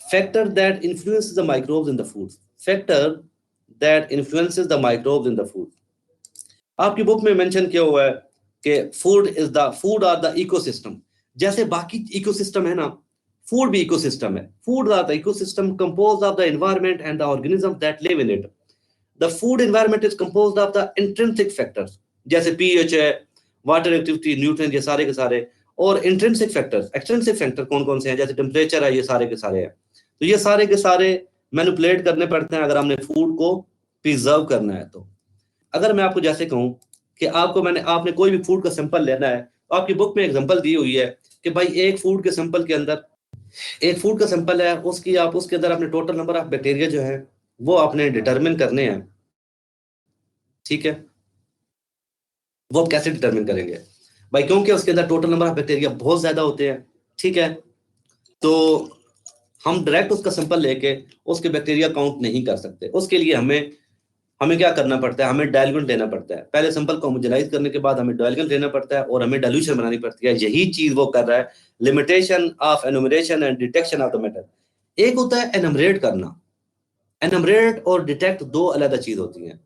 factor that influences the microbes in the food, factor that influences the microbes in the food. आपकी book में mention किया हुआ है कि फूड आर द इकोसिस्टम। जैसे बाकी इकोसिस्टम है ना, फूड भी इकोसिस्टम है। Food are the ecosystem composed of the environment and the organism that live in it. The food environment is composed of the intrinsic factors, जैसे pH है, water activity, nutrient, ये सारे के सारे। और इंट्रिंसिक फैक्टर्स, एक्सट्रिंसिक फैक्टर कौन कौन से हैं, जैसे टेम्परेचर है, ये सारे के सारे हैं। तो ये सारे के सारे मैनिपुलेट करने पड़ते हैं अगर हमने फूड को प्रिजर्व करना है। तो अगर मैं आपको जैसे कहूं कि आपने कोई भी फूड का सैंपल लेना है, तो आपकी बुक में एग्जांपल दी हुई है कि भाई एक फूड के सैंपल के अंदर, एक फूड का सैंपल है, उसके अंदर आपने टोटल नंबर ऑफ बैक्टीरिया जो है वो आपने डिटरमिन करने हैं। ठीक है, वो आप कैसे डिटरमिन करेंगे भाई, क्योंकि उसके अंदर टोटल नंबर ऑफ बैक्टीरिया बहुत ज्यादा होते हैं। ठीक है, तो हम डायरेक्ट उसका सैंपल लेके उसके बैक्टीरिया काउंट नहीं कर सकते। उसके लिए हमें क्या करना पड़ता है, हमें डाइल्यूएंट लेना पड़ता है। पहले सैंपल को होमोजेनाइज करने के बाद हमें डाइल्यूएंट लेना पड़ता है और हमें डाइल्यूशन बनानी पड़ती है। यही चीज वो कर रहा है, limitation of enumeration and detection of the matter. एक होता है एनुमरेट करना, एनुमरेट और डिटेक्ट दो अलग चीज होती हैं।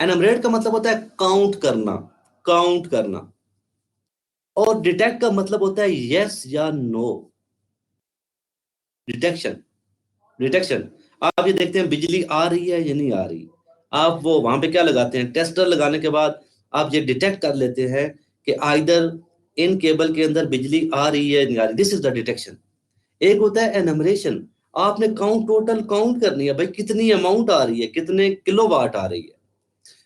एनुमरेट का मतलब होता है काउंट करना, काउंट करना, और डिटेक्ट का मतलब होता है यस या नो, डिटेक्शन, डिटेक्शन। आप ये देखते हैं बिजली आ रही है या नहीं आ रही, आप वो वहां पे क्या लगाते हैं, टेस्टर लगाने के बाद आप ये डिटेक्ट कर लेते हैं कि आइदर इन केबल के अंदर बिजली आ रही है नहीं आ रही। This is the detection. एक होता है एनमरेशन, आपने टोटल काउंट करनी है भाई, कितनी अमाउंट आ रही है, कितने किलोवाट आ रही है,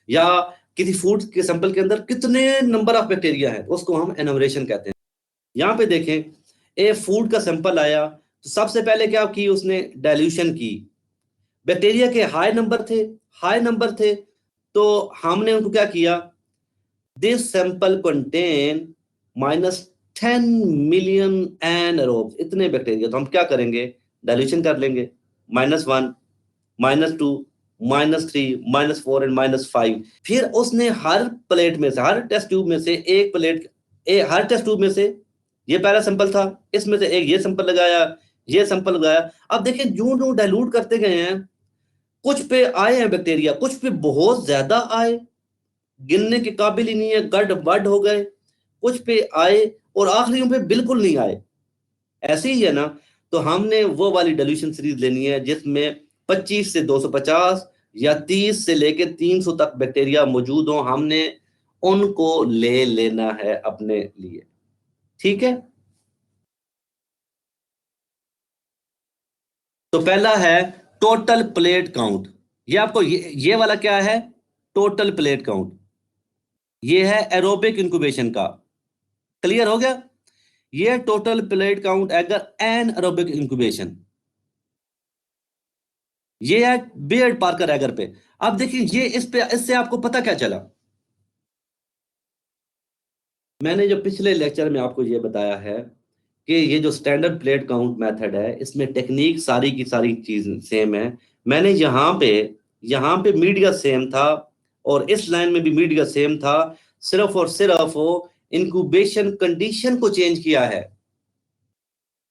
या किसी फूड के सैंपल के अंदर कितने नंबर ऑफ बैक्टीरिया है, उसको हम एनमरेशन कहते हैं। यहाँ पे देखें, ए फूड का सैंपल आया तो सबसे पहले क्या की, उसने डाइल्यूशन की। बैक्टीरिया के हाई नंबर थे, तो हमने उनको क्या किया, this sample contain -10 million anaerobes, इतने बैक्टीरिया। तो हम क्या करेंगे, डाइल्यूशन कर लेंगे, -1, -2, -3, -4 एंड -5। फिर उसने हर प्लेट में से, हर टेस्ट ट्यूब में से एक प्लेट, हर टेस्ट ट्यूब में से, ये पहला सैंपल था, इसमें से एक ये सैंपल लगाया, ये सैंपल लगाया। अब देखिए जो जो डाइल्यूट करते गए हैं, कुछ पे आए हैं बैक्टीरिया, कुछ पे बहुत ज्यादा आए, गिनने के काबिल ही नहीं है, गड बड हो गए। कुछ पे आए और आखिरियों पे बिल्कुल नहीं आए। ऐसे ही है ना। तो हमने वो वाली डाइल्यूशन सीरीज लेनी है जिसमें 25 से 250 या 30 से लेके 300 तक बैक्टीरिया मौजूद हो, हमने उनको ले लेना है अपने लिए। ठीक है, तो पहला है टोटल प्लेट काउंट। ये आपको ये वाला क्या है, टोटल प्लेट काउंट। ये है एरोबिक इंक्यूबेशन का, क्लियर हो गया। ये टोटल प्लेट काउंट अगर एन एरोबिक इंक्यूबेशन, ये है बियर्ड पार्कर एगर पे। अब देखिए ये इससे आपको पता क्या चला, मैंने जो पिछले लेक्चर में आपको ये बताया है कि ये जो स्टैंडर्ड प्लेट काउंट मेथड है, इसमें टेक्निक सारी की सारी चीज सेम है। मैंने यहाँ पे मीडिया सेम था और इस लाइन में भी मीडिया सेम था, सिर्फ और सिर्फ वो इंक्यूबेशन कंडीशन को चेंज किया है।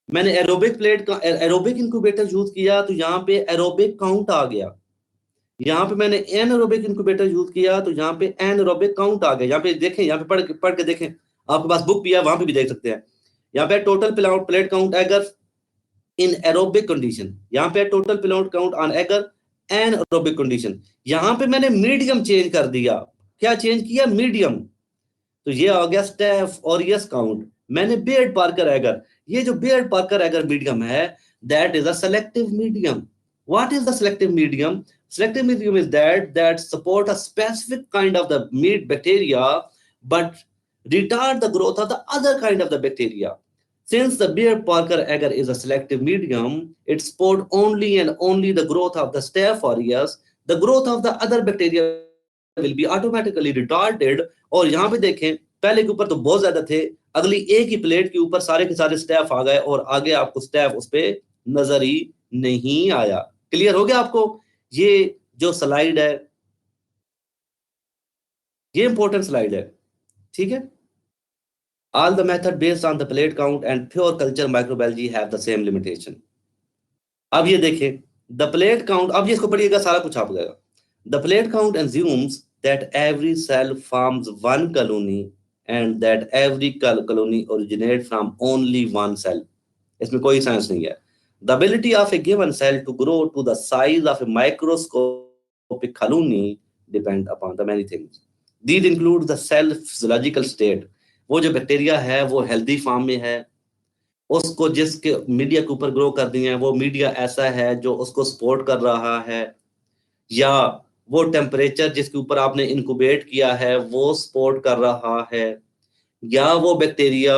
मैंने एरोबिक इंक्यूबेटर यूज किया तो यहाँ पे एरोबिक काउंट आ गया। यहाँ पे मैंने एनएरोबिक इंक्यूबेटर यूज किया तो यहाँ पे एनएरोबिक काउंट आ गया। यहाँ पे देखें, यहाँ पे पढ़ के देखें, आपके पास बुक भी है, वहां पे भी देख सकते हैं। यहाँ पे टोटल प्लेट काउंट अगर इन एरोबिक कंडीशन, यहाँ पे total plate count on agar anaerobic condition. यहाँ पे मैंने मीडियम चेंज कर दिया। क्या चेंज किया, मीडियम। तो ये आ गया स्टेफ और यस काउंट। मैंने बियर्ड पार्कर एगर, ये जो बियर्ड पार्कर एगर मीडियम है, that is a selective medium. What is the selective medium? Selective medium is that support a specific kind of the meat bacteria but retard the growth of the other kind of the bacteria. Since the Beer Parker agar is a selective medium, it support only and only the growth of the Staph aureus. The growth of the other bacteria will be automatically retarded. और यहाँ पे देखें, पहले के ऊपर तो बहुत ज्यादा थे, अगली एक ही प्लेट के ऊपर सारे के सारे स्टैफ आ गए और आगे आपको स्टैफ उस पर नजर ही नहीं आया। क्लियर हो गया आपको? ये जो स्लाइड है, ये इंपॉर्टेंट स्लाइड है। ठीक है, all the method based on the plate count and pure culture microbiology have the same limitation. अब ये देखें, द प्लेट काउंट, अब ये इसको पढ़िएगा, सारा कुछ आप गएगा। The plate count assumes that every cell forms one colony and that every colony originates from only one cell. इसमें कोई साइंस नहीं है। The ability of a given cell to grow to the size of a microscopic colony depend upon the many things. These include the cell physiological state. वो जो bacteria है वो healthy form में है, उसको जिसके मीडिया के ऊपर ग्रो कर दिए हैं वो मीडिया ऐसा है जो उसको सपोर्ट कर रहा है, या वो टेम्परेचर जिसके ऊपर आपने इनक्यूबेट किया है वो सपोर्ट कर रहा है, या वो बैक्टीरिया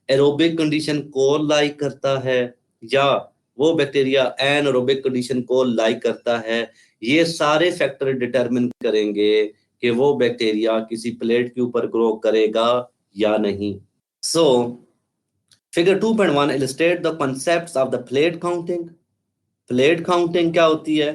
एरोबिक कंडीशन को लाइक करता है, या वो बैक्टीरिया एनएरोबिक कंडीशन को लाइक करता है। ये सारे फैक्टर डिटरमिन करेंगे कि वो बैक्टीरिया किसी प्लेट के ऊपर ग्रो करेगा या नहीं। So figure 2.1 illustrate the concepts of the plate counting. Plate counting क्या होती है?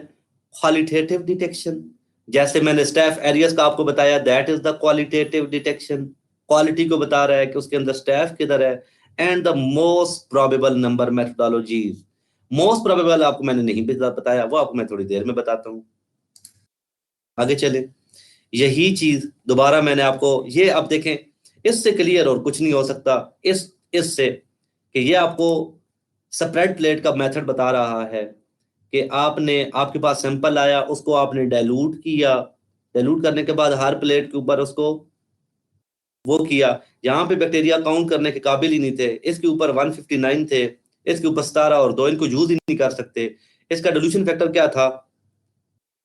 Qualitative detection. जैसे मैंने स्टैफ एरियाज का आपको बताया, that is the qualitative detection, quality को बता रहा है कि उसके अंदर स्टैफ किधर है। And the most probable number methodologies, most probable आपको मैंने नहीं बताया, वो आपको मैं थोड़ी देर में बताता हूँ। आगे चले, यही चीज दोबारा मैंने आपको, ये अब देखें, इससे क्लियर और कुछ नहीं हो सकता इससे कि ये आपको सेपरेट प्लेट का मेथड बता रहा है कि आपने, आपके पास सैंपल आया, उसको आपने डाइल्यूट किया, डाइल्यूट करने के बाद हर प्लेट के ऊपर उसको वो किया। यहाँ पे बैक्टीरिया काउंट करने के काबिल ही नहीं थे, इसके ऊपर 159 थे, इसके ऊपर 17 और 2, इनको यूज ही नहीं कर सकते। इसका डिल्यूशन फैक्टर क्या था?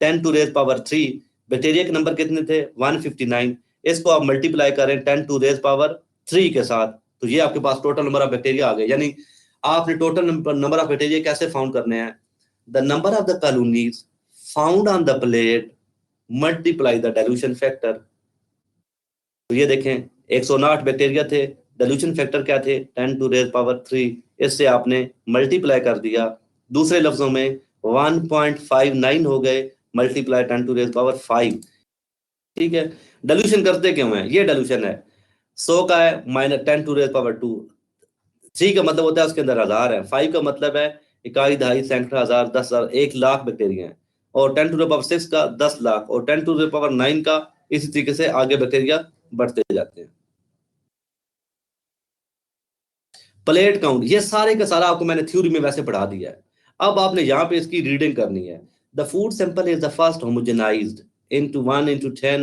10 टू रेज पावर 3। बैक्टीरिया के नंबर कितने थे? 159। इसको आप मल्टीप्लाई करें 10 टू रेज पावर 3 के साथ, तो ये आपके पास टोटल नंबर ऑफ बैक्टीरिया आ गए। यानी आपने टोटल नंबर ऑफ बैक्टीरिया कैसे फाउंड करने हैं? The number of the colonies found on the plate multiply the dilution factor. तो ये देखें, 109 बैक्टीरिया थे, डाइल्यूशन फैक्टर क्या थे? 10 टू रेज पावर 3। इससे आपने मल्टीप्लाई कर दिया, दूसरे लफ्जों में 1.59 हो गए, मल्टीप्लाई 10 टू रेज पावर 5। ठीक है, डाइल्यूशन करते क्यों है? ये डाइल्यूशन है 100 का है, माइनस 10 टू रेज पावर 2। 3 का मतलब होता है उसके अंदर 1000 है, 5 का मतलब है इकाई, दहाई, सैकड़ा, हजार, 10,000, 1 लाख बैक्टीरिया है, और 10 टू द पावर 6 का 10 लाख, और 10 टू द पावर 9 का, इसी तरीके से आगे बैक्टीरिया बढ़ते जाते हैं। प्लेट काउंट, ये सारे का सारा आपको मैंने थ्योरी में वैसे पढ़ा दिया है। अब आपने यहाँ पे इसकी रीडिंग करनी है। The food sample is the first homogenised into 1 into 10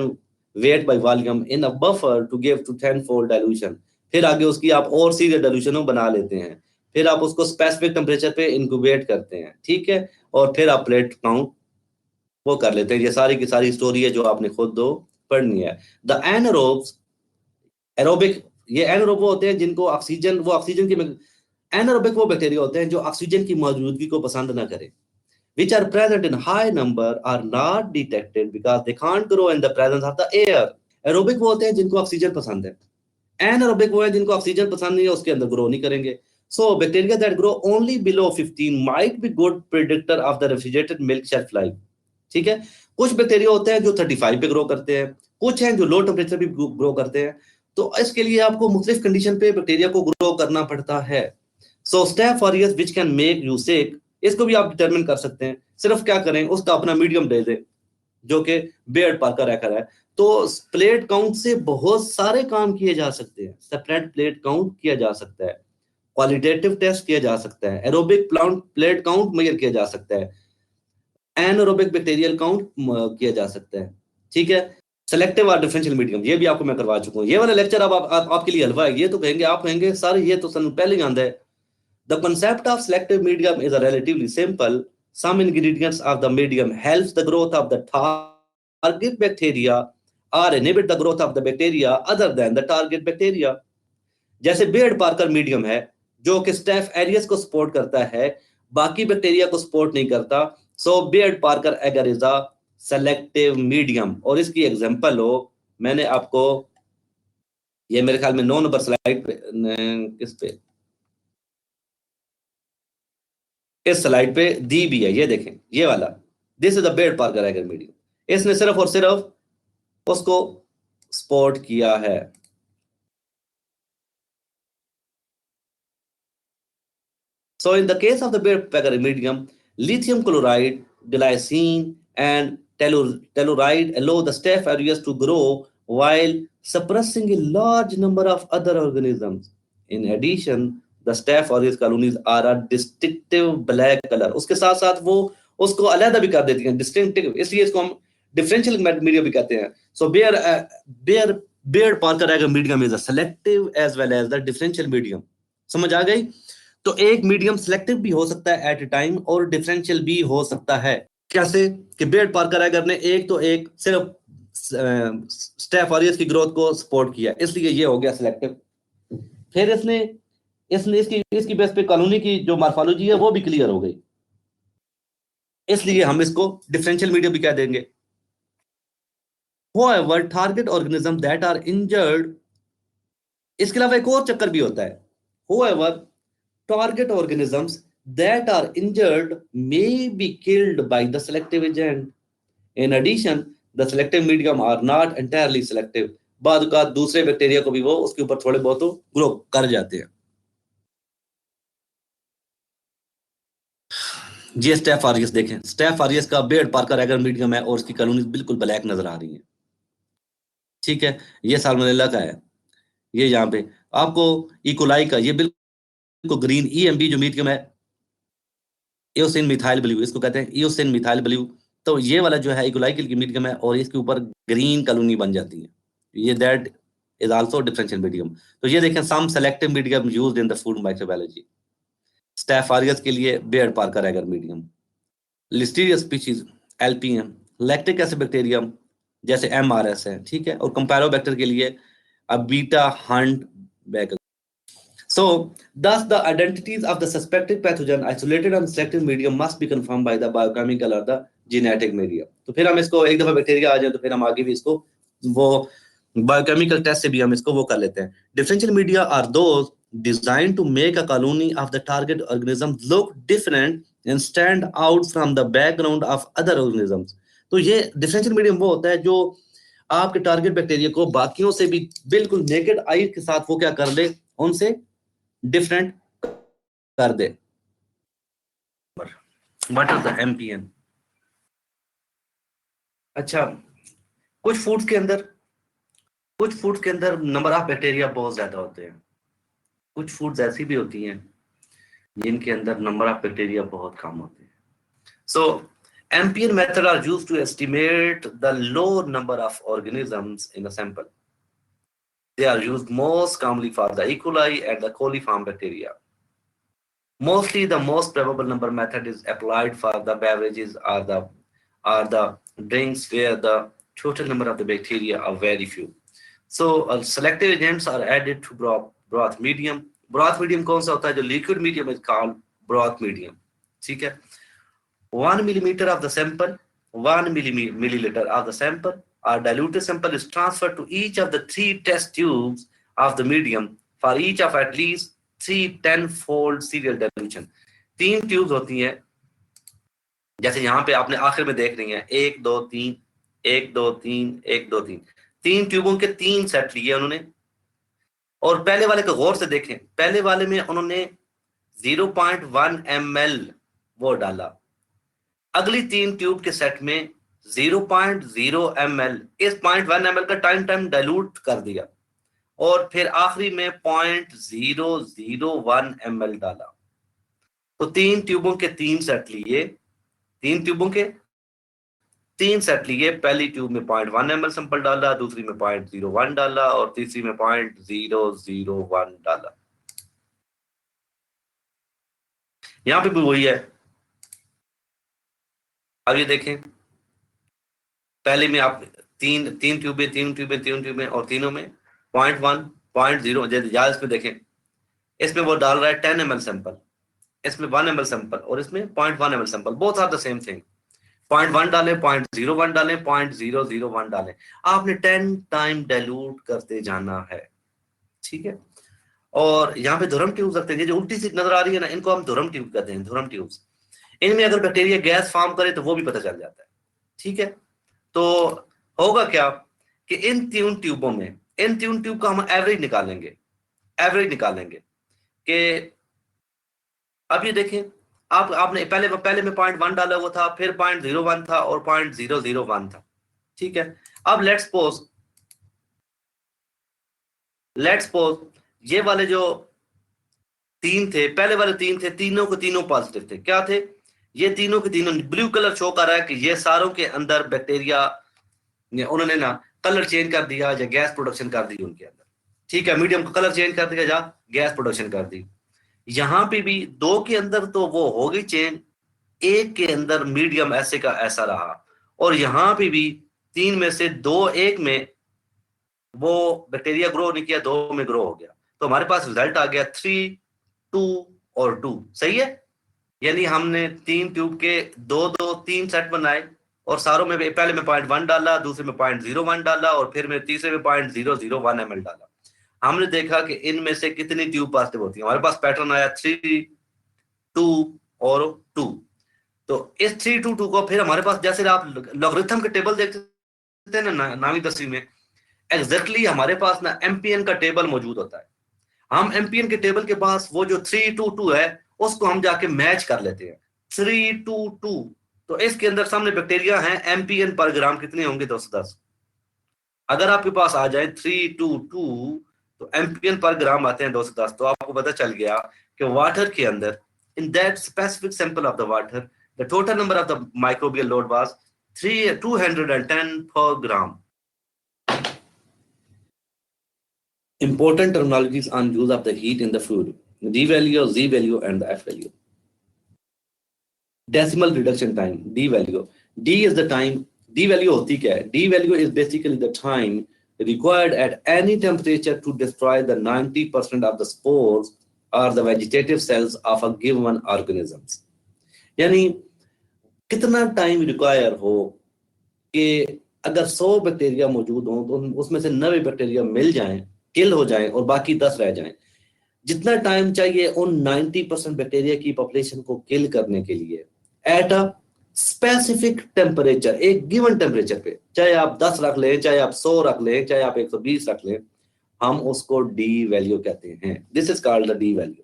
weight by volume in a buffer to give to 10-fold dilution। फिर आगे उसकी आप और सीधे डाइल्यूशन बना लेते हैं, फिर आप उसको स्पेसिफिक टेम्परेचर पे इंक्यूबेट करते हैं, ठीक है, और फिर आप प्लेट काउंट वो कर लेते हैं। ये सारी की सारी स्टोरी है जो आपने खुद दो पढ़नी है। द एनारोब्स, एरोबिक, ये एनारोब वो होते हैं जिनको ऑक्सीजन, वो ऑक्सीजन की, एनारोबिक वो बैक्टीरिया होते हैं जो ऑक्सीजन की मौजूदगी को पसंद ना करें, which are present in high number are not detected because they can't grow in the presence of the air। Aerobic वो होते हैं जिनको ऑक्सीजन पसंद है, एनारोबिक वो है जिनको ऑक्सीजन पसंद नहीं है, उसके अंदर ग्रो नहीं करेंगे। So bacteria that grow only below 15 might be good predictor of the refrigerated milk shelf life। ठीक है, कुछ बैक्टीरिया होते हैं जो 35 पे ग्रो करते हैं, कुछ हैं जो लो टेम्परेचर पे ग्रो करते हैं, तो इसके लिए आपको मुख्तलिफ कंडीशन पे बैक्टीरिया को ग्रो करना पड़ता है। So staph aureus which can make you sick, इसको भी आप डिटरमिन कर सकते हैं। सिर्फ क्या करें, उसका अपना मीडियम दे दें जो कि बेयर्ड पार्कर रैकर है। तो प्लेट काउंट से बहुत सारे काम किए जा सकते हैं। सेपरेट प्लेट काउंट किया जा सकता है, क्वालिटेटिव टेस्ट किया जा सकता है, एरोबिक प्लेट काउंट मेजर किया जा सकता है, एनएरोबिक बैक्टीरियल काउंट किया जा सकता है। ठीक है, सेलेक्टिव और डिफरेंशियल मीडियम ये भी आपको मैं करवा चुका हूँ। ये वाला लेक्चर अब आपके लिए हलवा है, ये तो कहेंगे आप कहेंगे सर ये तो सन पहले ही आंदा है। The concept of selective medium is a relatively simple. Some ingredients of the medium helps the growth of the target bacteria or inhibit the growth of the bacteria other than the target bacteria। जैसे Baird Parker medium है जो कि Steph areas को support करता है, बाकी bacteria को support नहीं करता। So Baird Parker agar is a selective medium, और इसकी एग्जांपल हो, मैंने आपको ये मेरे ख्याल में 9 नंबर स्लाइड पे, किस पे, इस स्लाइड पे दी भी है, ये देखें ये वाला, this is the Baird Parker agar medium. इसने सिर्फ और सिर्फ उसको सपोर्ट किया है। So in the case of the Baeyer medium, Lithium chloride, glycine, and telluride allow the staph aureus to grow while suppressing a large number of other organisms. In addition, the staph aureus colonies are a distinctive black color. उसके साथ साथ वो उसको अलग भी कर देती हैं, distinctive, इसलिए इसको हम differential medium भी कहते हैं. So Baird Parker Agar medium is a selective as well as the differential medium. समझ आ गई? तो एक मीडियम सिलेक्टिव भी हो सकता है एट ए टाइम और डिफरेंशियल भी हो सकता है. कैसे? कि बेड पार्कर एगर ने एक सिर्फ स्टेफ ऑरियस की ग्रोथ को सपोर्ट किया, इसलिए ये हो गया सिलेक्टिव. फिर इसने इसकी बेस पे कॉलोनी की जो मॉर्फोलॉजी है वो भी क्लियर हो गई, इसलिए हम इसको डिफरेंशियल मीडियम भी कह देंगे. However, target organism that are injured, इसके अलावा एक और चक्कर भी होता है. However, target organisms that are injured may be killed by the selective agent. In addition, the selective medium are not entirely selective. बाद का दूसरे बैक्टीरिया को भी वो उसके ऊपर थोड़े बहुत ग्रो कर जाते हैं. ये स्टेफ ऑरियस देखें, स्टेफ ऑरियस का बेड पार्कर एगर मीडियम है और उसकी कॉलोनीज बिल्कुल ब्लैक नजर आ रही है. ठीक है, ये साल्मोनेला का है. ये यहाँ पे आपको इकोलाई का ये बिल्कुल ग्रीन EMB जो मीडियम है, एओसिन मिथाइल ब्लू, इसको कहते हैं एओसिन मिथाइल ब्लू. तो ये वाला जो है इकोलाई के मीडियम है और इसके ऊपर ग्रीन कॉलोनी बन जाती है. ये that is also differential medium. तो ये देखें, some selective medium used in the food microbiology. Staph aureus के लिए Baird Parker agar medium. Listeria species LPM, lactic acid bacterium जैसे MRS है, ठीक है. और कंपैरोबैक्टर के लिए बीटा हंट बैक. So, thus the identities of the suspected pathogen isolated and selected medium must be confirmed by the biochemical or the genetic medium. तो फिर हम इसको एक दफा बैक्टीरिया आ जाए तो फिर हम आगे भी इसको वो बायोकेमिकल टेस्ट से भी हम इसको वो कर लेते हैं. Differential media are those designed to make a colony of the target organism look different and stand out from the background of other organisms. तो ये डिफरेंशियल मीडियम वो होता है जो आपके टारगेट बैक्टीरिया को बाकियों से भी बिल्कुल नेकेड आई के साथ वो क्या कर ले, उनसे डिफरेंट कर दे. What is the MPN? अच्छा, कुछ फूड्स के अंदर नंबर ऑफ बैक्टीरिया बहुत ज्यादा होते हैं. कुछ फूड्स ऐसी भी होती हैं जिनके अंदर नंबर ऑफ बैक्टीरिया बहुत कम होते हैं. सो MPN method are used to estimate the low number of organisms in a sample. They are used most commonly for the E. coli and the coliform bacteria. Mostly, the most probable number method is applied for the beverages or the drinks where the total number of the bacteria are very few. So, selective agents are added to broth medium. Broth medium कौन सा होता है? जो liquid medium is called broth medium. ठीक है. 1 millimeter of the sample, 1 milliliter of the sample or diluted sample is transferred to each of the 3 test tubes of the medium for each of at least 3 10-fold serial dilution. 3 tubes होती हैं, जैसे यहाँ पे आपने आखिर में देख रही हैं 1 2 3 1 2 3 1 2 3. 3 ट्यूबों के 3 सेट लिए उन्होंने. और पहले वाले को गौर से देखें, पहले वाले में उन्होंने 0.1 ml वो डाला. अगली 3 ट्यूब के सेट में 0.0 ml, इस 0.1 ml का टाइम डाइल्यूट कर दिया और फिर आखिरी में 0.001 ml डाला. तो 3 ट्यूबों के 3 सेट लिए, 3 ट्यूबों के 3 सेट लिए. पहली ट्यूब में 0.1 ml सैंपल डाला, दूसरी में 0.01 डाला और तीसरी में 0.001 डाला. यहां पे भी वही है. अब ये देखें, पहले में आप तीन ट्यूबें और तीनों में 0.1 0.0, जैसे इसमें देखें, इसमें वो डाल रहा है 10 ml सैंपल, इसमें 1 ml सैंपल और इसमें 0.1 ml sample. Both are the same thing. 0.1 डालें, 0.01 डालें, 0.001 डालें. आपने 10 टाइम डाइल्यूट करते जाना है. ठीक है. और यहाँ पे धुरम ट्यूब रखते हैं, जो उल्टी सी नजर आ रही है ना, इनको हम धुरम ट्यूब कहते हैं. धुरम ट्यूब्स, इनमें अगर बैक्टीरिया गैस फॉर्म करे तो वो भी पता चल जाता है. ठीक है. तो होगा क्या कि इन 3 ट्यूब का हम एवरेज निकालेंगे कि अब ये देखें, आपने पहले में 0.1 डाला हुआ था, फिर 0.01 था और 0.001 था, ठीक है। अब लेट्स सपोज ये वाले जो तीन थे, पहले वाले तीन थे, तीनों के तीनों पॉजिटिव थे। क्या थे ये तीनों के तीनों? ब्लू कलर शो कर रहा है कि ये सारों के अंदर बैक्टीरिया, उन्होंने ना कलर चेंज कर दिया या गैस प्रोडक्शन कर दी उनके अंदर, ठीक है। मीडियम का कलर चेंज कर दिया या गैस प्रोडक्शन कर दी। यहां पे भी दो के अंदर तो वो हो गई चेंज, एक के अंदर मीडियम ऐसे का ऐसा रहा, और यहां पे भी तीन में से दो, एक में वो बैक्टीरिया ग्रो नहीं किया, दो में ग्रो हो गया। तो हमारे पास रिजल्ट आ गया 3, 2 और 2। सही है। यानी हमने तीन ट्यूब के दो दो तीन सेट बनाए, और सारों में पहले में 0.1 डाला, दूसरे में 0.01 डाला, और फिर में तीसरे में 0.001 ml डाला। हमने देखा कि इनमें से कितनी ट्यूब पॉजिटिव होती है। हमारे पास पैटर्न आया 3, 2 और 2। तो इस 3, 2, 2 को फिर हमारे पास, जैसे आप लॉगरिथम के टेबल देखते हैं ना 9वीं 10वीं में, एग्जैक्टली हमारे पास ना एमपीएन का टेबल मौजूद होता है। हम एमपीएन के टेबल के पास वो जो 3, 2, 2 है उसको हम जाके मैच कर लेते हैं। 3, 2, 2, तो इसके अंदर सामने बैक्टीरिया हैं, एमपीएन पर ग्राम कितने होंगे? 210। अगर आपके पास आ जाए 3, 2, 2, तो एमपीएन पर ग्राम आते हैं 210। तो आपको पता चल गया कि वाटर के अंदर, in that specific sample of the water, the total number of the microbial load was 210 per gram. Important terminologies on use of the heat in the food: D value, Z value, and the F value. Decimal reduction time, D value. D is the time. D value होती क्या है? D value is basically the time required at any temperature to destroy the 90% of the spores or the vegetative cells of a given organisms. यानी कितना time require हो कि अगर 100 bacteria मौजूद हो तो उसमें से 90 बैक्टीरिया मिल जाएं, किल हो जाएं, और बाकी 10 रह जाएं। जितना टाइम चाहिए उन 90% बैक्टीरिया की पॉपुलेशन को किल करने के लिए एट अ स्पेसिफिक टेम्परेचर, एक गिवन टेम्परेचर पे, चाहे आप 10 रख लें, चाहे आप 100 रख लें, चाहे आप 120 रख लें, हम उसको डी वैल्यू कहते हैं। This is called the D value.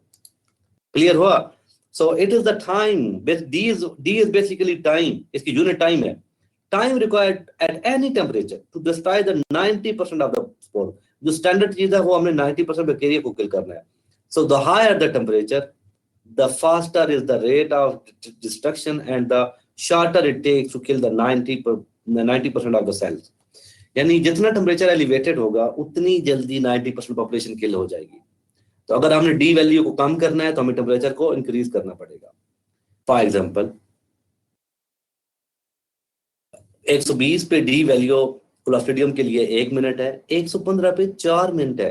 Clear हुआ? So it is the time, D is basically time, इसकी यूनिट टाइम है। Time required at any temperature to destroy the 90% of the spore. जो standard चीज है वो हमने 90% बैक्टीरिया को किल करना है। So the higher the temperature, the faster is the rate of destruction and the shorter it takes to kill the 90% of the cells. यानी जितना टेम्परेचर एलिवेटेड होगा उतनी जल्दी 90% पॉपुलेशन किल हो जाएगी। तो अगर हमने डी वैल्यू को कम करना है तो हमें टेम्परेचर को इंक्रीज करना पड़ेगा। फॉर एग्जांपल 120 पे डी वैल्यू क्लोस्ट्रिडियम के लिए 1 मिनट है, 115 पे 4 मिनट है,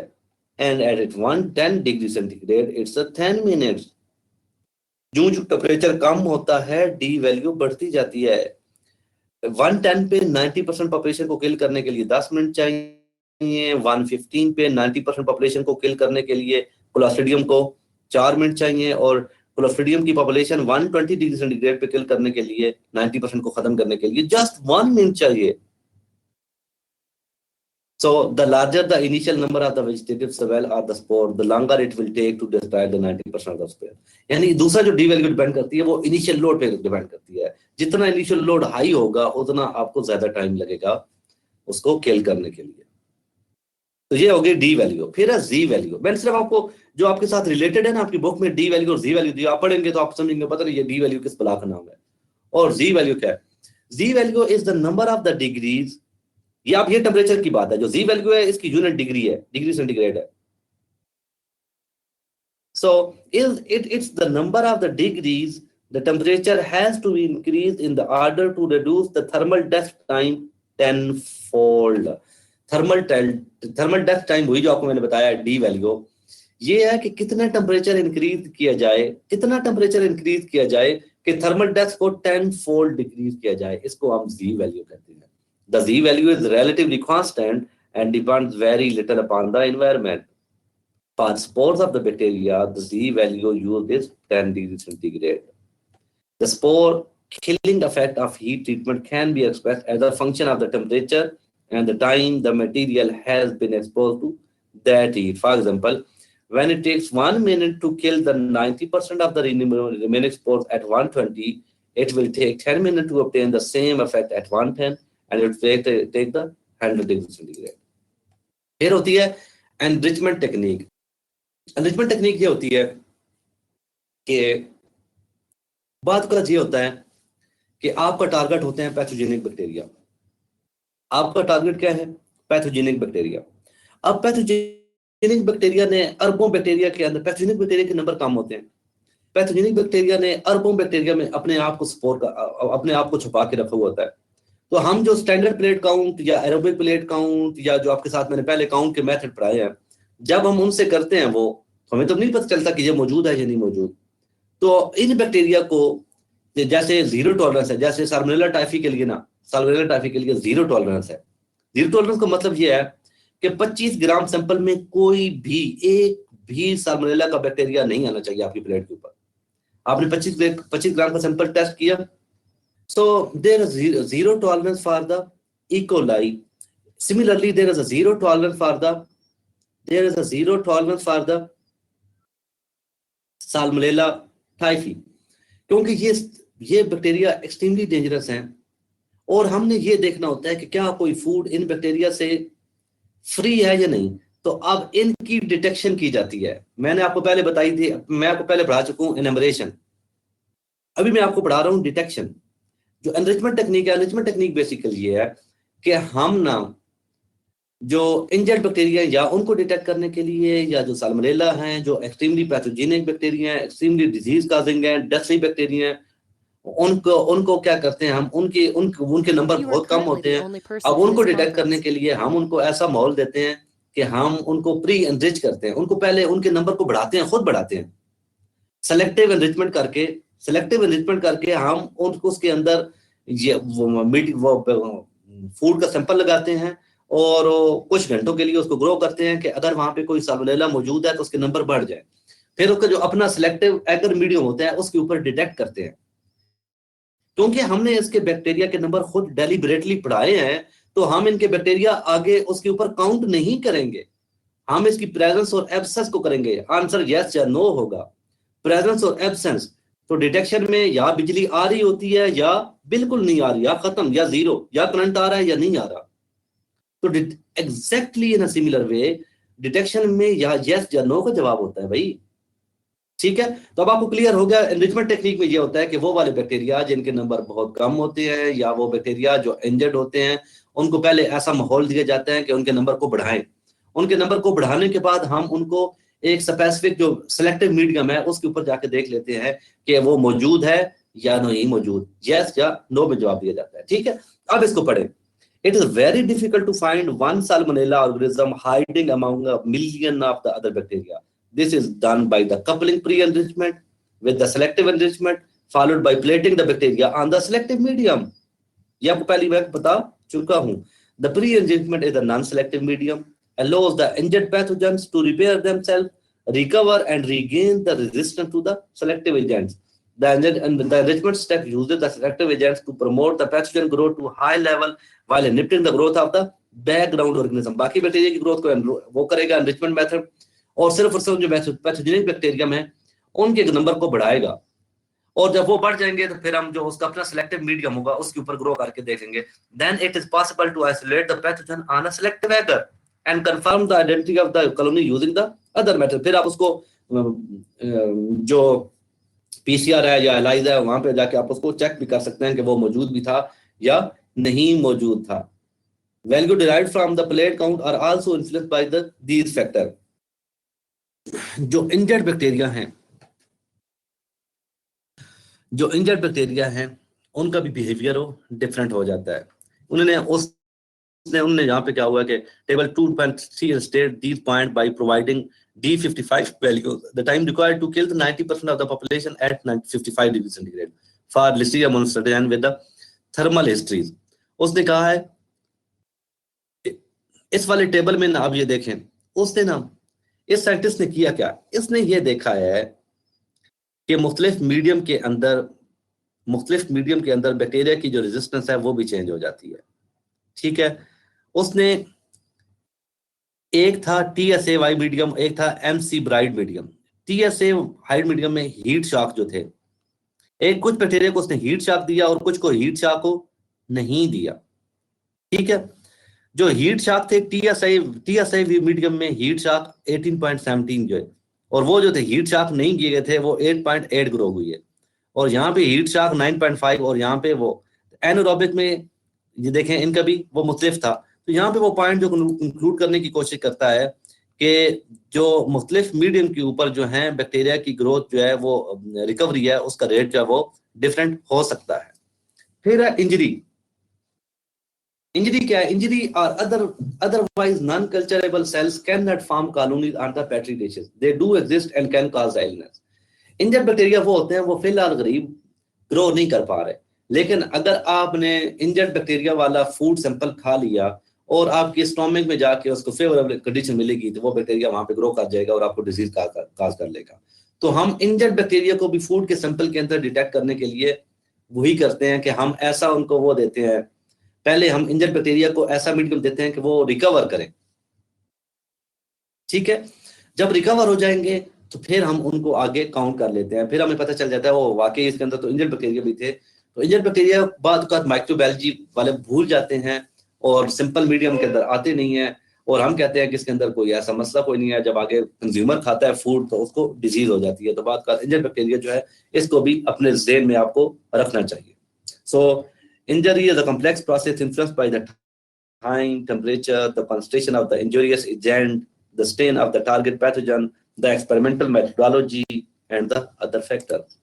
and at 110 degree centigrade it's 10 minutes. जो टेम्परेचर कम होता है डी वैल्यू बढ़ती जाती है। 110 पे 90% पॉपुलेशन को किल करने के लिए 10 मिनट चाहिए, 115 पे 90% पॉपुलेशन को किल करने के लिए क्लोस्ट्रिडियम को 4 मिनट चाहिए, और क्लोस्ट्रिडियम की पॉपुलेशन 120 डिग्री सेंटीग्रेड पे किल करने के लिए 90% को खत्म करने के लिए जस्ट 1 मिनट चाहिए। So the larger the initial number of the vegetative cell or the spore, the longer it will take to destroy the 90% of the spore. यानी दूसरा जो डी वैल्यू डिपेंड करती है वो इनिशियल लोड पे depend करती है। जितना इनिशियल लोड हाई होगा उतना आपको ज्यादा टाइम लगेगा उसको किल करने के लिए। तो ये हो गई डी वैल्यू। फिर है जी वैल्यू। मैंने सिर्फ आपको जो आपके साथ रिलेटेड है ना, आपकी बुक में डी वैल्यू और जी वैल्यू दी, आप पढ़ेंगे तो आप समझेंगे पता नहीं ये डी वैल्यू किस बला का नाम है और जी वैल्यू क्या है। G value is the number of the degrees, ये आप ये टेम्परेचर की बात है। जो जी वैल्यू है इसकी यूनिट डिग्री है, डिग्री सेंटीग्रेड है। So it's the number of the degrees the temperature has to increase in the order to reduce the thermal death time 10 fold. Thermal death time वही जो आपको मैंने बताया डी वैल्यू, ये है कि कितना टेम्परेचर इंक्रीज किया जाए, कितना टेम्परेचर इंक्रीज किया जाए कि थर्मल डेथ को 10 फोल्ड डिक्रीज किया जाए, इसको हम जी वैल्यू कहते हैं। The Z value is relatively constant and depends very little upon the environment. For spores of the bacteria, the Z value used is 10 degrees centigrade. The spore killing effect of heat treatment can be expressed as a function of the temperature and the time the material has been exposed to that heat. For example, When it takes 1 minute to kill the 90% of the remaining spores at 120, it will take 10 minutes to obtain the same effect at 110, and it will take the 100 degrees centigrade. फिर होती है enrichment technique. Enrichment technique ये होती है कि बात का ये होता है कि आपका टारगेट होते हैं पैथोजेनिक बैक्टीरिया. आपका टारगेट क्या है? Pathogenic bacteria. अब पैथोजेनिक बैक्टीरिया ने अरबों बैक्टीरिया के अंदर, पैथोजेनिक बैक्टीरिया के नंबर कम होते हैं. पैथोजेनिक बैक्टीरिया ने अरबों बैक्टीरिया में अपने आप को स्पोर का अपने आप को छुपा के रखा हुआ होता है. तो हम जो स्टैंडर्ड प्लेट काउंट या एरोबिक प्लेट काउंट या जो आपके साथ मैंने पहले काउंट के मेथड पढ़ाए हैं, जब हम उनसे करते हैं वो हमें तो नहीं पता चलता कि ये मौजूद है या नहीं मौजूद. तो इन बैक्टीरिया को जैसे जीरो टॉलरेंस है, जैसे साल्मोनेला टाइफी के लिए ना, साल्मोनेला टाइफी के लिए जीरो टॉलरेंस है. जीरो टॉलरेंस का मतलब ये है कि 25 ग्राम सैंपल में कोई भी एक भी साल्मोनेला का बैक्टीरिया नहीं आना चाहिए आपकी प्लेट के ऊपर. आपने 25 ग्राम का सैंपल टेस्ट किया, so there is zero tolerance for the E. coli. Similarly, there is a zero tolerance for the Salmonella typhi, क्योंकि ये बैक्टीरिया एक्सट्रीमली डेंजरस हैं और हमने ये देखना होता है कि क्या कोई फूड इन बैक्टीरिया से फ्री है या नहीं. तो अब इनकी डिटेक्शन की जाती है. मैंने आपको पहले बताई थी, मैं आपको पहले पढ़ा चुका हूँ एनमरेशन, अभी मैं आपको पढ़ा रहा हूँ डिटेक्शन. जो एनरिचमेंट टेक्निक है, एनरिचमेंट टेक्निक बेसिकली ये है कि हम ना जो इंजर्ड बैक्टीरिया या उनको डिटेक्ट करने के लिए, या जो साल्मोनेला हैं, जो एक्सट्रीमली पैथोजेनिक बैक्टीरिया हैं, एक्सट्रीमली डिजीज काजिंग हैं, डेथली बैक्टीरिया हैं, उनको क्या करते हैं हम, उनके नंबर बहुत कम होते हैं. अब उनको डिटेक्ट करने के लिए हम उनको ऐसा माहौल देते हैं कि हम उनको प्री एनरिच करते हैं. उनको पहले उनके नंबर को बढ़ाते हैं, खुद बढ़ाते हैं. सेलेक्टिव एनरिचमेंट करके हम उनको उसके अंदर ये फूड का सैंपल लगाते हैं और कुछ घंटों के लिए उसको ग्रो करते हैं कि अगर वहां पे कोई साल्मोनेला मौजूद है तो उसके नंबर बढ़ जाए. फिर उसका जो अपना सिलेक्टिव एगर मीडियम होता है उसके ऊपर डिटेक्ट करते हैं. क्योंकि हमने इसके बैक्टीरिया के नंबर खुद डेलिबरेटली पढ़ाए हैं, तो हम इनके बैक्टीरिया आगे उसके ऊपर काउंट नहीं करेंगे, हम इसकी प्रेजेंस और एब्सेंस को करेंगे. आंसर यस या नो होगा, प्रेजेंस और एब्सेंस. तो डिटेक्शन में या बिजली आ रही होती है या बिल्कुल नहीं आ रही, या खत्म, या जीरो, या करंट आ रहा है या नहीं आ रहा. तो exactly in a similar way detection में या यस या नो का जवाब होता है भाई. ठीक है, तो अब आपको क्लियर हो गया. एनरिचमेंट टेक्निक में ये होता है कि वो वाले बैक्टीरिया जिनके नंबर बहुत कम होते हैं या वो बैक्टीरिया जो इंजर्ड होते हैं, उनको पहले ऐसा माहौल दिया जाता है कि उनके नंबर को बढ़ाएं. उनके नंबर को बढ़ाने के बाद हम उनको एक स्पेसिफिक जो सिलेक्टिव मीडियम है उसके ऊपर जाके देख लेते हैं कि वो मौजूद है या नहीं मौजूद, यस या नो में जवाब दिया जाता है. ठीक है, अब इसको पढ़ें. It is very difficult to find one Salmonella organism hiding among a million of the other bacteria. This is done by the coupling pre-enrichment with the selective enrichment, followed by plating the bacteria on the selective medium. ये आपको पहली बार बता चुका हूँ. The pre-enrichment is a non-selective medium, allows the injured pathogens to repair themselves, recover and regain the resistance to the selective agents. The enrichment step uses the selective agents to promote the pathogen growth to high level while inhibiting the growth of the background organism. बाकी bacteria की growth को वो करेगा enrichment method, और सिर्फ जो pathogenic bacterium है उनके नंबर को बढ़ाएगा. और जब वो बढ़ जाएंगे तो फिर हम जो उसका अपना सिलेक्टिव मीडियम होगा उसके ऊपर ग्रो करके देखेंगे. Then it is possible to isolate the pathogen on a selective agar and confirm the identity of the colony using the other method. फिर आप उसको जो PCR है या एलाइजा है वहां पे जाके आप उसको चेक भी कर सकते हैं कि वो मौजूद भी था या नहीं मौजूद था. Value derived from the plate count are also influenced by these factors. जो इंजर्ड बैक्टीरिया हैं उनका भी बिहेवियर डिफरेंट हो जाता है. उन्होंने यहाँ पे क्या हुआ कि table 2.3 state these point by providing D55 value, the time required to kill the 90% of the population at 55 degrees centigrade for Listeria monocytogenes with the thermal histories. उसने कहा है इस वाले टेबल में ना, आप ये देखें, उसने ना, इस साइंटिस्ट ने किया क्या, इसने ये देखा है कि मुख्तलिफ मीडियम के अंदर बैक्टीरिया की जो रेजिस्टेंस है वो भी चेंज हो जाती है. ठीक है, उसने एक था TSA वाई मीडियम, एक था MC bright medium. TSA hide medium में हीट शॉक जो थे, एक कुछ बैक्टीरिया को उसने हीट शॉक दिया और कुछ को हीट शॉक को नहीं दिया। ठीक है, जो हीट शॉक थे टीएसआई मीडियम में हीट शॉक 18.17 जो है, और वो जो थे हीट शॉक नहीं किए गए थे वो 8.8 ग्रो हुई है, और यहाँ पे हीट शॉक 9.5, और यहाँ पे वो एनोरोबिक में ये देखें इनका भी वो मुख्तलिफ था। तो यहाँ पे वो पॉइंट जो इंक्लूड करने की कोशिश करता है कि जो मुख्तलिफ मीडियम के ऊपर जो है बैक्टीरिया की ग्रोथ जो है वो रिकवरी है उसका रेट जो है वो डिफरेंट हो सकता है। फिर है इंजरी। इंजरी क्या है? इंजरी और otherwise non-culturable cells cannot form colonies on the petri dishes. They do exist and can cause illness. Injured bacteria वो होते हैं वो फिलहाल गरीब ग्रो नहीं कर पा रहे, लेकिन अगर आपने इंजर्ड बैक्टीरिया वाला फूड सैंपल खा लिया और आपके स्टोमक में जाके उसको फेवरेबल कंडीशन मिलेगी तो वो बैक्टीरिया वहां पे ग्रो कर जाएगा और आपको डिजीज काज कर लेगा। तो हम इंजर्ड बैक्टीरिया को भी फूड के सैंपल के अंदर डिटेक्ट करने के लिए वही करते हैं कि हम ऐसा उनको वो देते हैं, पहले हम इंजर्ड बैक्टीरिया को ऐसा मीडियम देते हैं कि वो रिकवर करें। ठीक है, जब रिकवर हो जाएंगे तो फिर हम उनको आगे काउंट कर लेते हैं, फिर हमें पता चल जाता है वो वाकई इसके अंदर तो इंजर्ड बैक्टीरिया भी थे। तो इंजर्ड बैक्टीरिया बाद माइक्रोबायोलॉजी वाले भूल जाते हैं और सिंपल मीडियम के अंदर आते नहीं है, और हम कहते हैं कि इसके अंदर कोई ऐसा मसला कोई नहीं है। जब आगे कंज्यूमर खाता है फूड तो उसको डिजीज हो जाती है। तो बात का इंजर्ड बैक्टीरिया जो है इसको भी अपने ज़हन में आपको रखना चाहिए। सो injury is a complex process influenced by the time, temperature, the concentration of the injurious agent, the strain of the target pathogen, the experimental methodology, and the other factors.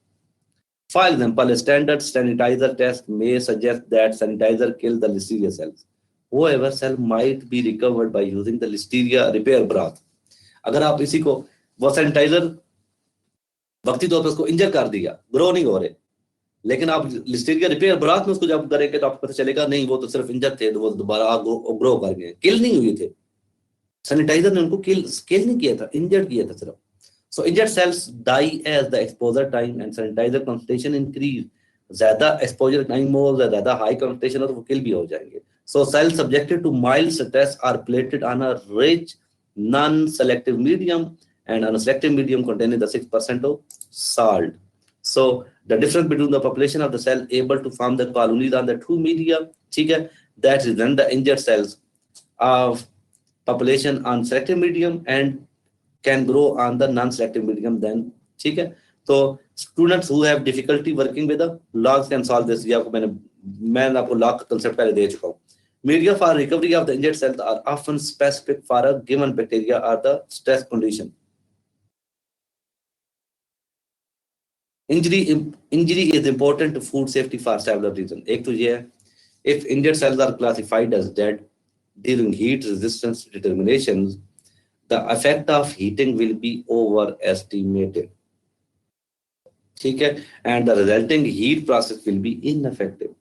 For example, a standard sanitizer test may suggest that sanitizer kills the Listeria cells. However, cell might be recovered by using the Listeria repair broth. अगर आप इसी को वो sanitiser वक्ती तौर पर उसको इंजर कर दिया, ग्रो नहीं हो रहे, लेकिन आप लिस्टीरिया रिपेयर ब्राथ में उसको जब करेंगे तो आपको पता चलेगा नहीं वो तो सिर्फ इंजर थे, तो वो दोबारा ग्रो कर गए, किल नहीं हुए थे। सैनिटाइजर ने उनको किल नहीं किया था, इंजर्ड किया था सिर्फ। So injured cells die as the exposure time and sanitiser concentration increase. ज्यादा एक्सपोजर टाइम हो, ज्यादा हाई कंसंट्रेशन हो तो वो किल भी हो जाएंगे। So cells subjected to mild stress are plated on a rich non selective medium and on a selective medium containing the 6% of salt. So the difference between the population of the cell able to form the colonies on the two media, ठीक है, that is when the injured cells of population on selective medium and can grow on the non-selective medium then, ठीक है। तो students who have difficulty working with the logs can solve this। ये आपको मैंने आपको log का concept पहले दे चुका हूँ। Media for recovery of the injured cells are often specific for a given bacteria or the stress condition. Injury is important to food safety for several reasons. एक तो ये है, if injured cells are classified as dead during heat resistance determinations, the effect of heating will be overestimated. ठीक है, and the resulting heat process will be ineffective.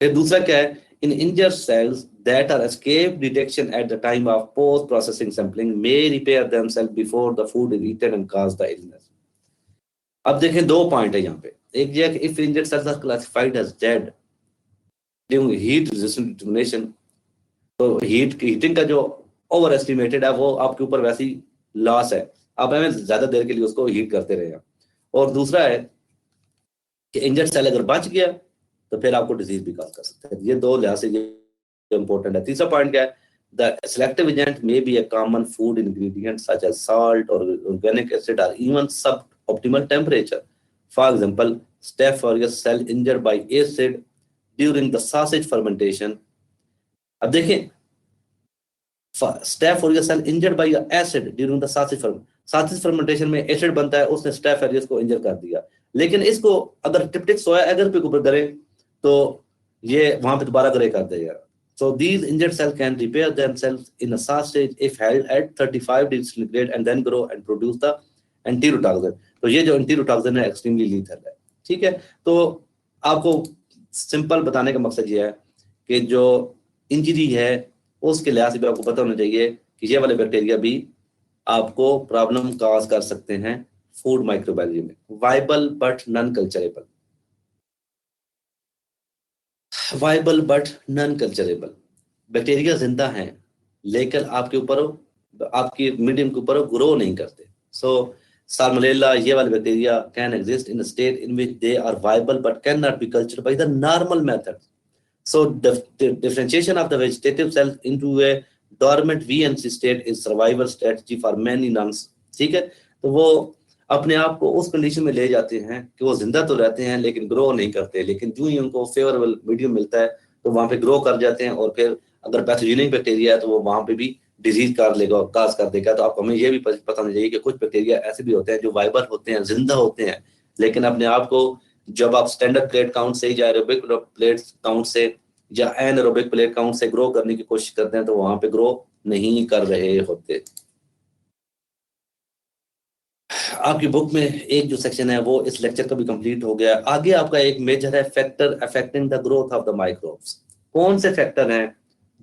फिर दूसरा क्या है, in injured cells that are escape detection at the time of post processing sampling may repair themselves before the food is eaten and cause the illness. अब देखें दो point है यहाँ पे, एक ये है कि if injured cells are classified as dead during heat resistant determination, तो हीटिंग का जो ओवर एस्टिमेटेड है वो आपके ऊपर वैसी लॉस है, आप हमें ज्यादा देर के लिए उसको हीट करते रहे। और दूसरा है कि इंजर्ड सेल अगर बच गया तो फिर आपको डिजीज भी कॉज कर सकता है। ये दो लिहाज से ये इंपॉर्टेंट है। तीसरा पॉइंट क्या है, the selective agent may be a common food ingredient such as salt और ऑर्गेनिक एसिड और even sub optimal temperature. For example, Staph aureus cell injured by acid during the sausage fermentation. अब देखें, Staph aureus cell injured by acid during the sausage fermentation में acid बनता है, उसने Staph aureus को इंजर कर दिया। लेकिन इसको अगर टिप्टिक सोया एगर पे ऊपर करें तो ये वहां पे दोबारा ग्रे कर देगा। So these injured cells can repair themselves in a sausage if held at 35 degrees centigrade and then grow and produce the एंटीरोटॉक्सिन। तो ये जो एंटीरोटॉक्सिन है एक्सट्रीमली लीथल है। ठीक है, तो आपको सिंपल बताने का मकसद ये है कि जो इंजरी है उसके लिहाज से भी आपको पता होना चाहिए कि ये वाले बैक्टीरिया भी आपको प्रॉब्लम काज कर सकते हैं फूड माइक्रोबायोलॉजी में। Viable but non culturable, viable but non culturable bacteria जिंदा हैं लेकिन आपके ऊपर आपकी मीडियम के ऊपर ग्रो नहीं करते। सो साल्मोनेला ये वाले bacteria can exist in state in which they are viable but can not be cultured by the normal method. So the differentiation of the vegetative cell into a dormant VNC state is survival strategy for many nuns। ठीक है, तो वो अपने आप को उस condition में ले जाते हैं कि वो जिंदा तो रहते हैं लेकिन ग्रो नहीं करते, लेकिन जो ही उनको फेवरेबल मीडियम मिलता है तो वहां पे ग्रो कर जाते हैं, और फिर अगर पैथोजेनिक बैक्टीरिया है तो वो वहां पे भी डिजीज कर लेगा, काज कर देगा। तो आपको हमें ये भी पता होना चाहिए कि कुछ बैक्टीरिया ऐसे भी होते हैं जो वाइबल होते हैं, जिंदा होते हैं, लेकिन अपने आप को जब आप स्टैंडर्ड प्लेट काउंट से या एरोबिक प्लेट काउंट से या एनारोबिक प्लेट काउंट से ग्रो करने की कोशिश करते हैं तो वहां पे ग्रो नहीं कर रहे होते। आपकी बुक में एक जो सेक्शन है वो इस लेक्चर का भी कंप्लीट हो गया। आगे आपका एक मेजर है factor affecting the growth of the microbes. कौन से फैक्टर हैं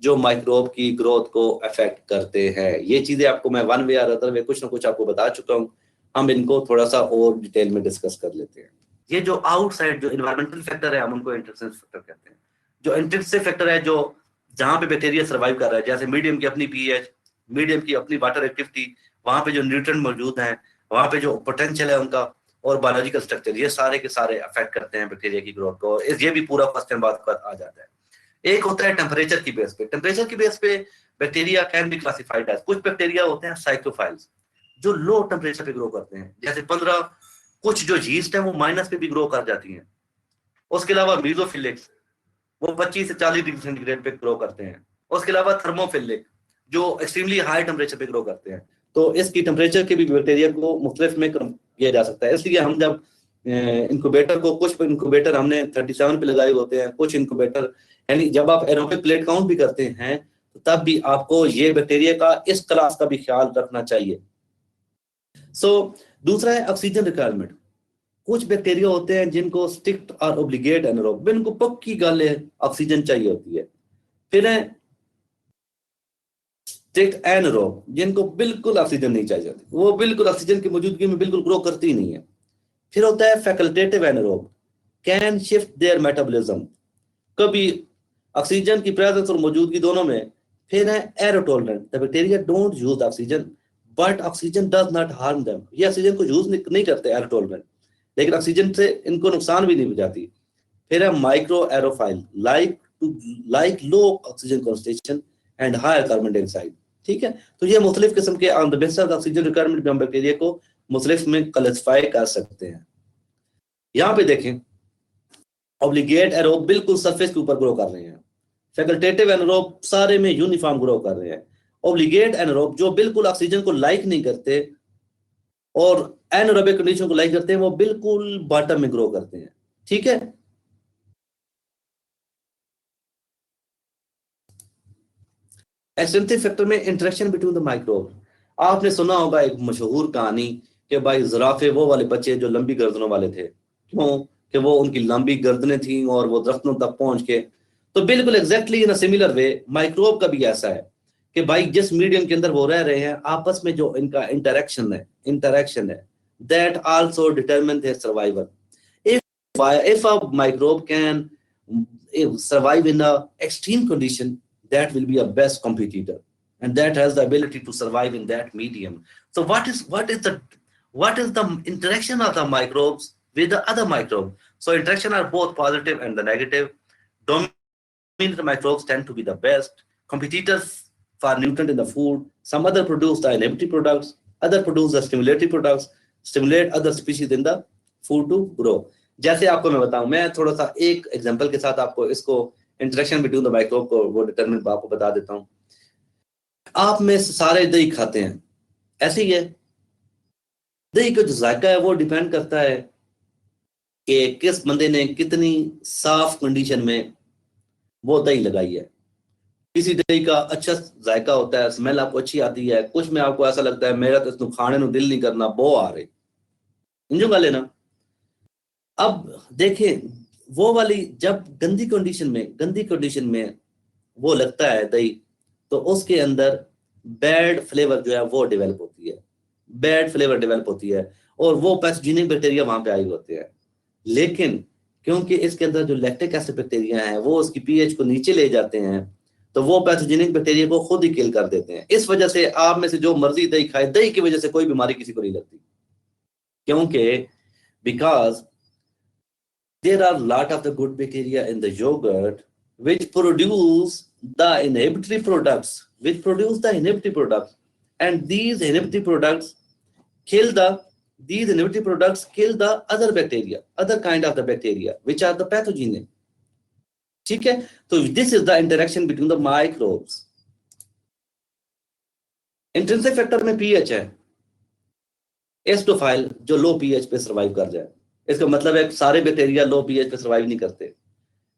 जो माइक्रोब की ग्रोथ को अफेक्ट करते हैं? ये चीजें आपको मैं वन वे या अदर वे कुछ ना कुछ आपको बता चुका हूँ, हम इनको थोड़ा सा और डिटेल में डिस्कस कर लेते हैं। ये जो आउटसाइड जो इन्वायरमेंटल फैक्टर है हम उनको इंट्रिंसिक फैक्टर कहते हैं। जो इंट्रिंसिक फैक्टर है जो जहां पे बैक्टीरिया सर्वाइव कर रहा है, जैसे मीडियम की अपनी पीएच, मीडियम की अपनी वाटर एक्टिविटी, वहां पे जो न्यूट्रिएंट मौजूद हैं, वहां पे जो पोटेंशियल है उनका, और बायोलॉजिकल स्ट्रक्चर, ये सारे के सारे अफेक्ट करते हैं बैक्टीरिया की ग्रोथ को। ये भी पूरा क्वेश्चन बात पर आ जाता है। एक होता है टेम्परेचर की बेस पे। टेम्परेचर की बेस पे bacteria can be classified as, कुछ बैक्टीरिया होते हैं साइक्लोफाइल्स जो लो टेम्परेचर पे ग्रो करते हैं, जैसे 15, कुछ जो यीस्ट है वो माइनस पे भी ग्रो कर जाती हैं। उसके अलावा मीजोफिलिक्स वो 25 से 40 डिग्री सेंटीग्रेड पे ग्रो करते हैं। उसके अलावा थर्मोफिलिक जो एक्सट्रीमली हाई टेम्परेचर पे ग्रो करते हैं। तो इसकी टेम्परेचर के भी बैक्टीरिया को मुख्तलिफ में किया जा सकता है। इसलिए हम जब इंक्यूबेटर को, कुछ इंक्यूबेटर हमने 37 पे लगाए होते हैं, कुछ इंक्यूबेटर, यानी जब आप एरोबिक प्लेट काउंट भी करते हैं तो तब भी आपको ये बैक्टीरिया का इस क्लास का भी ख्याल रखना चाहिए। सो दूसरा है ऑक्सीजन रिक्वायरमेंट। कुछ बैक्टीरिया होते हैं जिनको स्ट्रिक्ट और ऑब्लिगेट एनारोब, इनको पक्की गल है ऑक्सीजन चाहिए होती है। फिर है स्ट्रिक्ट एनारोब जिनको बिल्कुल ऑक्सीजन नहीं चाहिए होती, वो बिल्कुल ऑक्सीजन की मौजूदगी में बिल्कुल ग्रो करती ही नहीं है। फिर होता है facultative anaerobe, can shift their metabolism, कभी ऑक्सीजन की प्रेजेंस और मौजूदगी दोनों में। फिर है aerotolerant, the bacteria don't use oxygen but oxygen does not harm them, ये ऑक्सीजन को यूज नहीं करते एरोटोलरेंट, लेकिन ऑक्सीजन से इनको नुकसान भी नहीं पहुंचाती। फिर है micro aerophile, like low oxygen concentration and higher carbon dioxide. ठीक है, तो ये मुख्तलिफ किस्म के on the basis of oxygen requirement में हम बैक्टीरिया को मुख्तलिफ में क्लासिफाई कर सकते हैं। यहाँ पे देखें, ऑब्लिगेट एरोब बिल्कुल सरफेस के ऊपर ग्रो कर रहे हैं, फैकल्टेटिव एनारोब सारे में यूनिफॉर्म ग्रो कर रहे हैं, ऑब्लिगेट एनारोब जो बिल्कुल ऑक्सीजन को लाइक नहीं करते और एनारोबिक कंडीशन को लाइक करते हैं, वो बिल्कुल बॉटम में ग्रो करते हैं। ठीक है, एक्सटेंसिव फैक्टर में इंटरेक्शन बिटवीन द माइक्रोब। आपने सुना होगा एक मशहूर कहानी कि भाई जिराफे वो वाले बच्चे जो लंबी गर्दनों वाले थे, क्यों कि वो उनकी लंबी गर्दनें थी और वो दरख्तों तक पहुंच के। तो बिल्कुल exactly in similar way microbe का भी ऐसा है कि भाई जिस मीडियम के अंदर वो रह रहे हैं, आपस में जो इनका इंटरेक्शन है that also determine their survival. if a microbe can survive in a extreme condition, that will be a best competitor, and that has the ability to survive in that medium. So what is the interaction of the microbes with the other microbe? So interaction are both positive and the negative. Dominant microbes tend to be the best competitors for nutrient in the food. Some other produce the inhibitory products, other produce the stimulatory products, stimulate other species in the food to grow. जैसे आपको मैं बताऊं, मैं थोड़ा सा एक example के साथ आपको इसको इंटरेक्शन बिटवीन द माइक्रोब को वो डिटरमिन आपको बता देता हूं। आप में सारे दही खाते हैं, ऐसे ही है। दही का जो जायका है वो डिपेंड करता है कि किस बंदे ने कितनी साफ कंडीशन में वो दही लगाई है। किसी दही का अच्छा जायका होता है, स्मेल आपको अच्छी आती है, कुछ में आपको ऐसा लगता है मेरा तो इसको खाने को दिल नहीं करना, बो आ रही, इंजो गाले ना। अब देखें वो वाली जब गंदी कंडीशन में वो लगता है दही, तो उसके अंदर बैड फ्लेवर जो है वो डेवलप होती है, और वो पैथोजेनिक बैक्टीरिया वहां पे आए होते हैं। लेकिन क्योंकि इसके अंदर जो लैक्टिक एसिड बैक्टीरिया हैं वो उसकी पीएच को नीचे ले जाते हैं, तो वो पैथोजेनिक बैक्टीरिया को खुद ही किल कर देते हैं। इस वजह से आप में से जो मर्जी दही खाए, दही की वजह से कोई बीमारी किसी को नहीं लगती, क्योंकि because there are lot of the good bacteria in the yogurt which produce the inhibitory products, and these inhibitory products kill the other bacteria, other kind of the bacteria which are the pathogenic. ठीक है, तो this is the interaction between the microbes. Intrinsic factor में pH है, एस्टोफाइल जो लो pH पे survive कर जाए, इसका मतलब है सारे बैक्टीरिया लो पीएच पे सर्वाइव नहीं करते।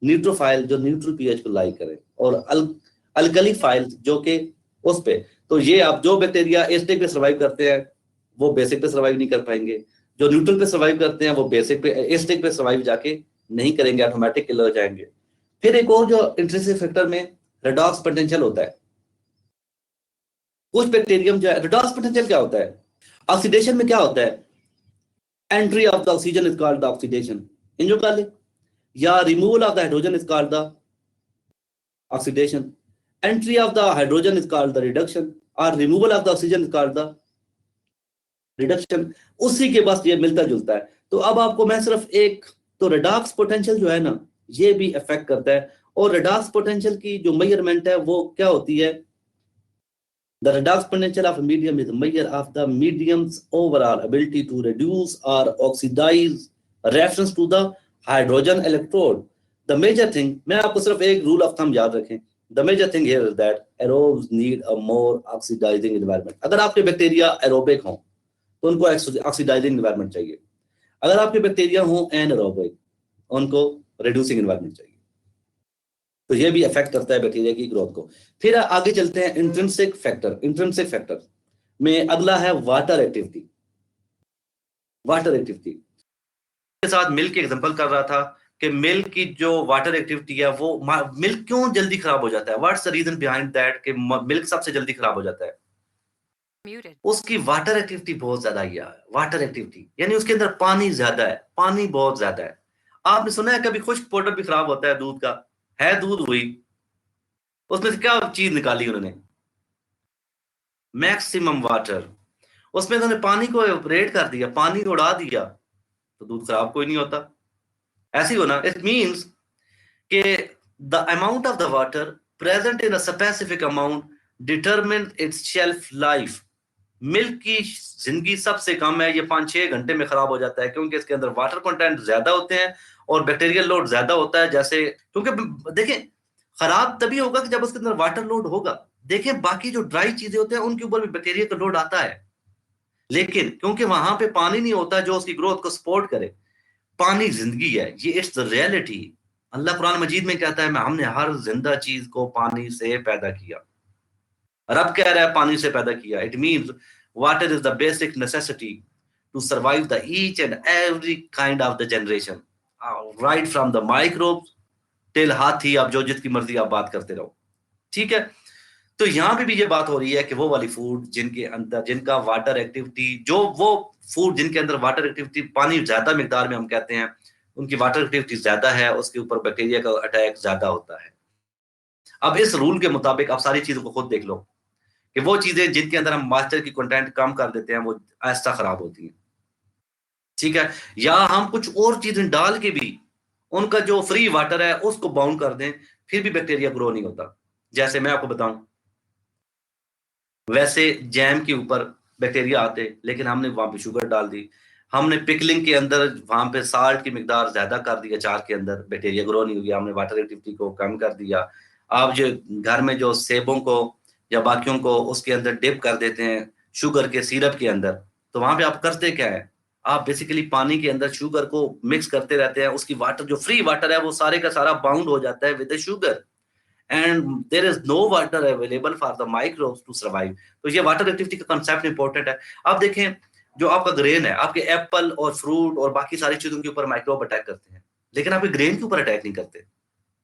न्यूट्रोफाइल जो न्यूट्रल पीएच को लाइक करे, और अल्कली फाइल जो कि उस पे। तो ये आप जो बैक्टीरिया एसिडिक पे सर्वाइव करते हैं वो बेसिक पे सर्वाइव नहीं कर पाएंगे, जो न्यूट्रल पे सर्वाइव करते हैं वो बेसिक पे एसिडिक पे सर्वाइव जाके नहीं करेंगे, ऑटोमेटिक किल हो जाएंगे। फिर एक और जो इंट्रिंसिक फैक्टर में रेडॉक्स पोटेंशियल होता है, कुछ बैक्टीरियम जो है, रेडॉक्स पोटेंशियल क्या होता है? ऑक्सीडेशन में क्या होता है? Entry of the oxygen is called the oxidation, इंजोकाले, या removal of the hydrogen is called the oxidation, entry of the hydrogen is called the reduction, और removal of the oxygen is called the reduction. उसी के बस ये मिलता जुलता है। तो अब आपको मैं सिर्फ एक, तो रेडॉक्स पोटेंशियल जो है ना, ये भी इफेक्ट करता है। और रेडॉक्स पोटेंशियल की जो मेजरमेंट है वो क्या होती है? The redox potential of a medium is a measure of the medium's overall ability to reduce or oxidize reference to the hydrogen electrode. The major thing, मैं आपको सिर्फ एक rule of thumb याद रखें, the major thing here is that aerobes need a more oxidizing environment. अगर आपके bacteria aerobic हों तो उनको ऑक्सीडाइजिंग एनवायरनमेंट चाहिए, अगर आपके बैक्टीरिया हों एनएरोबिक उनको रिड्यूसिंग एनवायरनमेंट चाहिए। तो ये भी अफेक्ट करता है बैक्टीरिया की ग्रोथ को। फिर आगे चलते हैं इंट्रिंसिक फैक्टर। इंट्रिंसिक फैक्टर में अगला है वाटर एक्टिविटी। वाटर एक्टिविटी के साथ मिल्क की एग्जांपल कर रहा था कि मिल्क की जो वाटर एक्टिविटी है वो, मिल्क क्यों जल्दी खराब हो जाता है? What's the reason behind that कि मिल्क सबसे जल्दी खराब हो जाता है? उसकी वाटर एक्टिविटी बहुत ज्यादा है। वाटर एक्टिविटी यानी उसके अंदर पानी ज्यादा है, पानी बहुत ज्यादा है। आपने सुना है कभी खुश्क पाउडर भी खराब होता है दूध का? है दूध हुई, उसमें से क्या चीज निकाली उन्होंने? Maximum water. उसमें उन्होंने पानी को एवपोरेट कर दिया, पानी को उड़ा दिया, तो दूध खराब कोई नहीं होता। ऐसे ही होना, इट मींस कि the amount of the water present in a specific amount determine it's shelf life. Milk की जिंदगी सबसे कम है, ये 5-6 घंटे में खराब हो जाता है, क्योंकि इसके अंदर वाटर कंटेंट ज्यादा होते हैं और बैक्टीरियल लोड ज्यादा होता है। जैसे क्योंकि देखें, खराब तभी होगा कि जब उसके अंदर वाटर लोड होगा। देखें बाकी जो ड्राई चीजें होते हैं उनके ऊपर भी बैक्टीरिया का लोड आता है, लेकिन क्योंकि वहां पे पानी नहीं होता जो उसकी ग्रोथ को सपोर्ट करे। पानी जिंदगी है, ये इट्स द रियलिटी। अल्लाह कुरान मजीद में कहता है, मैं हमने हर जिंदा चीज को पानी से पैदा किया। रब कह रहा है पानी से पैदा किया। It means water is the basic necessity to survive the each and every kind of the generation, right from the microbes till हाथी। आप जो जितनी मर्जी आप बात करते रहो, ठीक है। तो यहाँ पे भी ये बात हो रही है कि वो वाली फूड जिनके अंदर, जिनका वाटर एक्टिविटी, जो वो फूड जिनके अंदर वाटर एक्टिविटी पानी ज्यादा मिकदार में हम कहते हैं उनकी वाटर एक्टिविटी ज्यादा है, उसके ऊपर बैक्टीरिया का अटैक ज्यादा होता है। अब इस रूल के मुताबिक आप सारी चीजों को खुद देख लो कि वो चीजें जिनके अंदर हम मास्टर की कंटेंट कम कर देते हैं वो ऐसा खराब होती है, ठीक है। या हम कुछ और चीजें डाल के भी उनका जो फ्री वाटर है उसको बाउंड कर दें, फिर भी बैक्टीरिया ग्रो नहीं होता। जैसे मैं आपको बताऊं, वैसे जैम के ऊपर बैक्टीरिया आते, लेकिन हमने वहां पे शुगर डाल दी। हमने पिकलिंग के अंदर वहां पे साल्ट की मिकदार ज्यादा कर दी, अचार के अंदर बैक्टीरिया ग्रो नहीं हुई, हमने वाटर एक्टिविटी को कम कर दिया। आप जो घर में जो सेबों को या बाकियों को उसके अंदर डिप कर देते हैं शुगर के सिरप के अंदर, तो वहां पे आप करते क्या है? आप बेसिकली पानी के अंदर शुगर को मिक्स करते रहते हैं, उसकी वाटर जो फ्री वाटर है वो सारे का सारा बाउंड हो जाता है with sugar, and there is no water available for the microbes to survive. तो ये वाटर एक्टिविटी का कंसेप्ट इंपॉर्टेंट है। आप देखें जो आपका ग्रेन है, आपके एप्पल और फ्रूट और बाकी सारी चीजों के ऊपर माइक्रोब अटैक करते हैं, लेकिन आपके ग्रेन के ऊपर अटैक नहीं करते।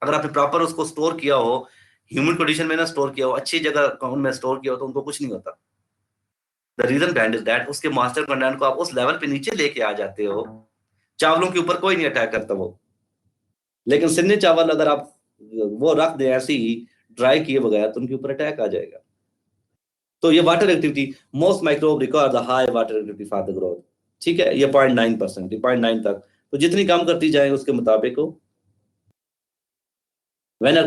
अगर आपने प्रॉपर उसको स्टोर किया हो, ह्यूमन कंडीशन में ना स्टोर किया हो, अच्छी जगह में स्टोर किया हो, तो उनको कुछ नहीं होता। The reason behind is that उसके मास्टर कंटेंट को आप उस लेवल पे नीचे लेके आ जाते हो। चावलों के ऊपर कोई नहीं अटैक करता वो, लेकिन सिन्नी चावल अगर आप वो रख दें ऐसे ही ड्राई किए बगैर तो उनके ऊपर अटैक आ जाएगा। तो ये water activity, most microbe require the high water activity for the growth. ठीक है, ये 0.9%, 0.9 तक, तो जितनी कम करती जाए उसके मुताबिक हो। When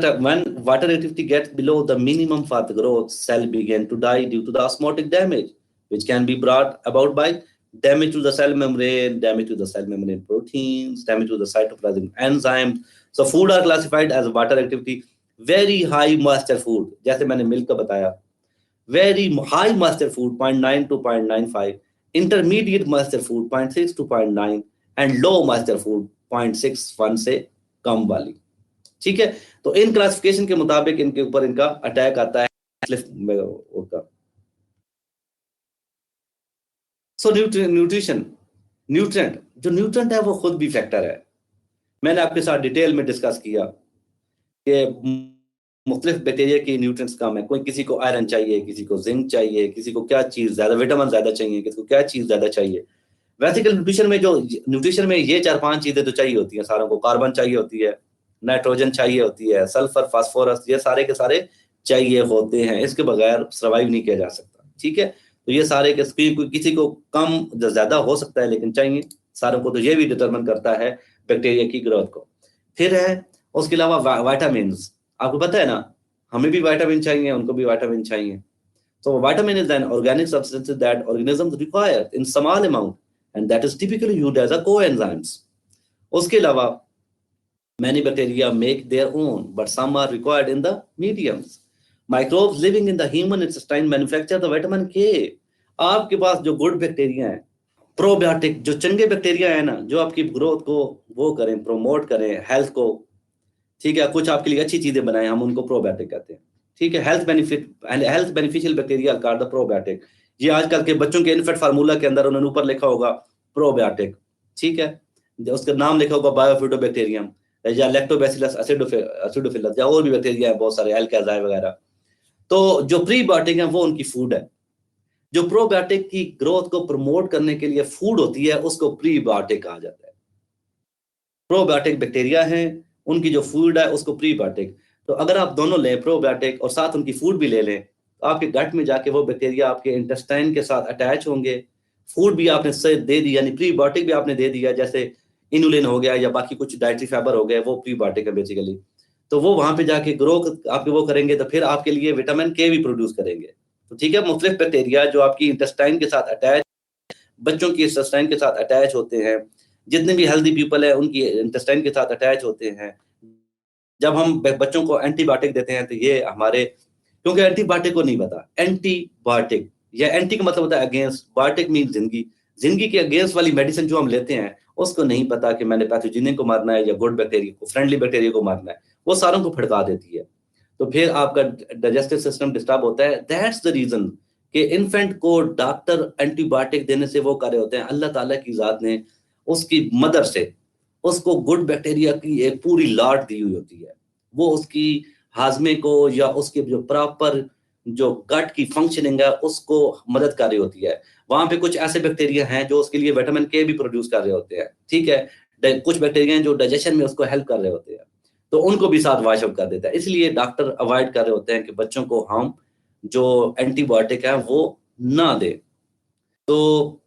water activity gets below the minimum for the growth, cell begin to die due to the osmotic damage, which can be brought about by damage to the cell membrane, damage to the cell membrane proteins, damage to the cytoplasmic enzymes. So food are classified as water activity. Very high moisture food, जैसे मैंने milk का बताया, very high moisture food 0.9 to 0.95, intermediate moisture food 0.6 to 0.9, and low moisture food 0.61 से कम वाली। ठीक है, तो in classification के मुताबिक इनके ऊपर इनका अटैक आता है का। सो न्यूट्रिशन, न्यूट्रेंट, जो न्यूट्रेंट है वो खुद भी फैक्टर है। मैंने आपके साथ डिटेल में डिस्कस किया कि मुख्तलिफ बैक्टीरिया की न्यूट्रिएंट्स कम है, कोई किसी को आयरन चाहिए, किसी को जिंक चाहिए, किसी को क्या चीज ज्यादा, विटामिन ज्यादा चाहिए, किसी को क्या चीज ज्यादा चाहिए। वैसे न्यूट्रिशन में ये 4-5 चीजें तो चाहिए होती हैं सारों को। कार्बन चाहिए होती है, नाइट्रोजन चाहिए होती है, सल्फर, फास्फोरस, ये सारे के सारे चाहिए होते हैं, इसके बगैर सर्वाइव नहीं किया जा सकता। ठीक है, तो ये सारे के किसी को कम ज्यादा हो सकता है लेकिन चाहिए सारों को, तो ये भी डिटरमिन करता है बैक्टीरिया की ग्रोथ को। फिर है उसके अलावा वाइटामिन, आपको पता है ना, हमें भी वाइटामिन चाहिए, उनको भी वाइटामिन चाहिए। तो vitamin is an organic substance that organisms require in small amount and that is typically used as a coenzymes. उसके अलावा many bacteria make their own, but some are required in the mediums. Microbes living in the human intestine manufacture the vitamin K. आपके पास जो good bacteria हैं, probiotic, जो चंगे bacteria है ना, जो आपकी ग्रोथ को वो करें, प्रमोट करें, हेल्थ को, ठीक है, कुछ आपके लिए अच्छी चीजें बनाएं, हम उनको प्रोबायोटिक कहते हैं। ठीक है, health beneficial bacteria called the probiotic. ये आजकल के बच्चों के इन्फेंट फार्मूला के अंदर उन्होंने ऊपर लिखा होगा प्रोबायोटिक। ठीक है, उसका नाम लिखा होगा बायोफिटोबैक्टीरियम या लैक्टोबैसिलस एसिडोफिलस या और भी बैक्टीरिया है बहुत सारे, एल्काजाई वगैरह। तो जो प्रीबायोटिक है वो उनकी फूड है। जो प्रोबायोटिक की ग्रोथ को प्रमोट करने के लिए फूड होती है उसको प्रीबायोटिक कहा जाता है। प्रोबायोटिक बैक्टीरिया हैं, उनकी जो फूड है उसको प्रीबायोटिक। तो अगर आप दोनों लें, प्रोबायोटिक और साथ उनकी फूड भी ले लें, तो आपके गट में जाके वो बैक्टीरिया आपके इंटेस्टाइन के साथ अटैच होंगे। फूड भी आपने से दे दी, यानी प्रीबायोटिक भी आपने दे दिया, जैसे इनुलिन हो गया या बाकी कुछ डाइटरी फाइबर हो गए, वो प्रीबायोटिक है बेसिकली। तो वो वहां पे जाके ग्रो आपके वो करेंगे, तो फिर आपके लिए विटामिन के भी प्रोड्यूस करेंगे। तो ठीक है, मुख्तलिफ बैक्टीरिया जो आपकी इंटेस्टाइन के साथ अटैच, बच्चों की इंटेस्टाइन के साथ अटैच होते हैं, जितने भी हेल्दी पीपल है उनकी इंटेस्टाइन के साथ अटैच होते हैं। जब हम बच्चों को एंटीबायोटिक देते हैं तो ये हमारे, क्योंकि एंटीबायोटिक को नहीं पता, एंटीबायोटिक या एंटी का मतलब होता है अगेंस्ट, बायोटिक मीन जिंदगी, जिंदगी के अगेंस्ट वाली मेडिसिन जो हम लेते हैं उसको नहीं पता कि मैंने पैथोजेनिक को मारना है या गुड बैक्टीरिया को, फ्रेंडली बैक्टीरिया को मारना है, वो सारों को भड़का देती है। तो फिर आपका डाइजेस्टिव सिस्टम डिस्टर्ब होता है। दैट्स द रीजन कि इन्फेंट को डॉक्टर एंटीबायोटिक देने से वो कर रहे होते हैं, अल्लाह ताला की जात ने उसकी मदर से उसको गुड बैक्टीरिया की एक पूरी लाट दी हुई होती है, वो उसकी हाजमे को या उसके जो प्रॉपर जो गट की फंक्शनिंग है उसको मदद कर रही होती है। वहां पे कुछ ऐसे बैक्टीरिया हैं जो उसके लिए विटामिन के भी प्रोड्यूस कर रहे होते हैं। ठीक है, कुछ बैक्टीरिया हैं जो डाइजेशन में उसको हेल्प कर रहे होते हैं, तो उनको भी साथ वॉश अप कर देता है। इसलिए डॉक्टर अवॉइड कर रहे होते हैं कि बच्चों को हम जो एंटीबायोटिक है वो ना दे। तो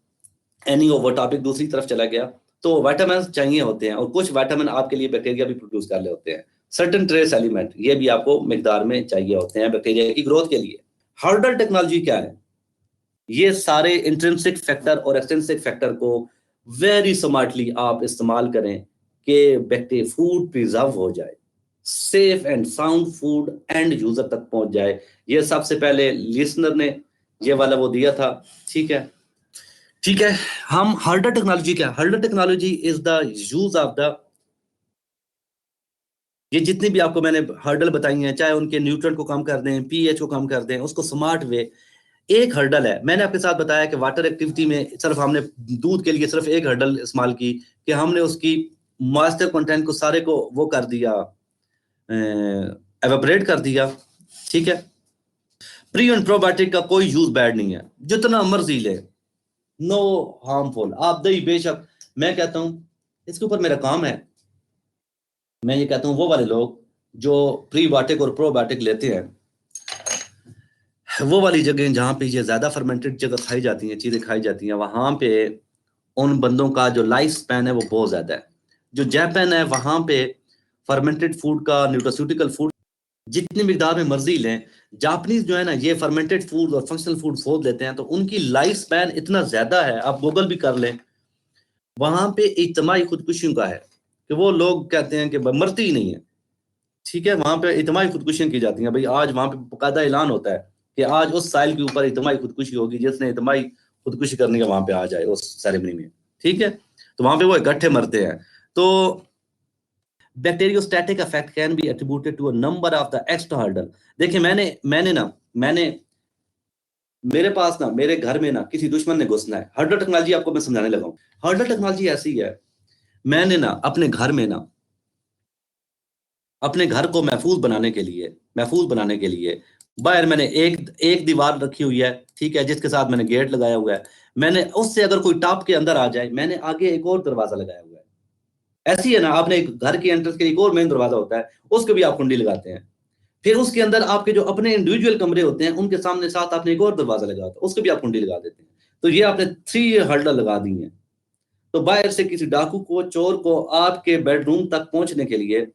एनी वो टॉपिक दूसरी तरफ चला गया। तो विटामिन चाहिए होते हैं और कुछ विटामिन आपके लिए बैक्टीरिया भी प्रोड्यूस कर रहे होते हैं। सर्टेन ट्रेस एलिमेंट ये भी आपको मिकदार में चाहिए होते हैं बैक्टीरिया की ग्रोथ के लिए। हर्डल टेक्नोलॉजी क्या है? ये सारे इंट्रिंसिक फैक्टर और एक्सट्रिंसिक फैक्टर को वेरी स्मार्टली आप इस्तेमाल करें कि बैक्टीरिया फूड प्रिजर्व हो जाए, safe and sound food and user तक पहुंच जाए। ये सबसे पहले लिसनर ने ये वाला वो दिया था। ठीक है, ठीक है, हम हर्डल टेक्नोलॉजी क्या? Hurdle technology is the use of the, ये जितनी भी आपको मैंने हर्डल बताई हैं, चाहे उनके न्यूट्रन को कम कर दें, पीएच को कम कर दें, उसको स्मार्ट वे। एक हर्डल है, मैंने आपके साथ बताया कि वाटर एक्टिविटी में सिर्फ हमने दूध के लिए सिर्फ एक हर्डल इस्तेमाल की कि हमने उसकी मॉइस्चर कंटेंट को सारे को वो कर दिया, एवेपोरेट कर दिया। ठीक है, प्री एंड प्रोबायोटिक का कोई यूज बैड नहीं है, जितना मर्जी ले, नो हार्मफुल। आप दही बेशक, मैं कहता हूं इसके ऊपर मेरा काम है, मैं ये कहता हूं वो वाले लोग जो प्रीबायोटिक और प्रोबायोटिक लेते हैं, वो वाली जगह जहाँ पे ये ज्यादा फर्मेंटेड जगह खाई जाती हैं, चीजें खाई जाती हैं, वहां पे उन बंदों का जो लाइफ स्पैन है वो बहुत ज्यादा है। जो जापान है वहां पे फर्मेंटेड फूड का, न्यूट्रास्यूटिकल फूड जितनी मिकदार में मर्जी लें, जापानीज जो है ना ये फर्मेंटेड फूड और फंक्शनल फूड बहुत लेते हैं, तो उनकी लाइफ स्पैन इतना ज्यादा है, आप गूगल भी कर लें, वहां पे इज्तिमाई खुदकुशियों का है कि वो लोग कहते हैं कि मरती ही नहीं है। ठीक है, वहां पे इज्तिमाई खुदकुशियां की जाती हैं भाई, आज वहां पे बाकायदा ऐलान होता है कि आज उस साइल के ऊपर इज्तिमाई खुदकुशी होगी, जिसने इज्तिमाई खुदकुशी करने के वहां पे आ जाए उस सेरेमनी में। ठीक है, तो वहां पे वो इकट्ठे मरते हैं। तो bacteriostatic effect can be attributed to a number of the extra hurdle. देखिए मैंने मेरे पास ना, मेरे घर में ना किसी दुश्मन ने घुसना है, हर्डल टेक्नोलॉजी आपको मैं समझाने लगा हूं। हर्डल टेक्नोलॉजी ऐसी है, मैंने ना अपने घर में ना, अपने घर को महफूज बनाने के लिए बाहर मैंने एक एक दीवार रखी हुई है, ठीक है, जिसके साथ मैंने गेट लगाया हुआ है। मैंने उससे अगर कोई टॉप के अंदर आ जाए, मैंने आगे एक और दरवाजा लगाया हुआ है। ऐसी है ना, आपने एक घर के एंट्रेंस के लिए एक और मेन दरवाजा होता है, उसके भी आप कुंडी लगाते हैं। फिर उसके अंदर आपके जो अपने इंडिविजुअल कमरे होते हैं, उनके सामने साथ आपने एक और दरवाजा लगा होता है, उसके भी आप कुंडी लगा देते हैं। तो ये आपने 3 हर्डल लगा दी है। तो बाहर से किसी डाकू को, चोर को आपके बेडरूम तक पहुंचने के लिए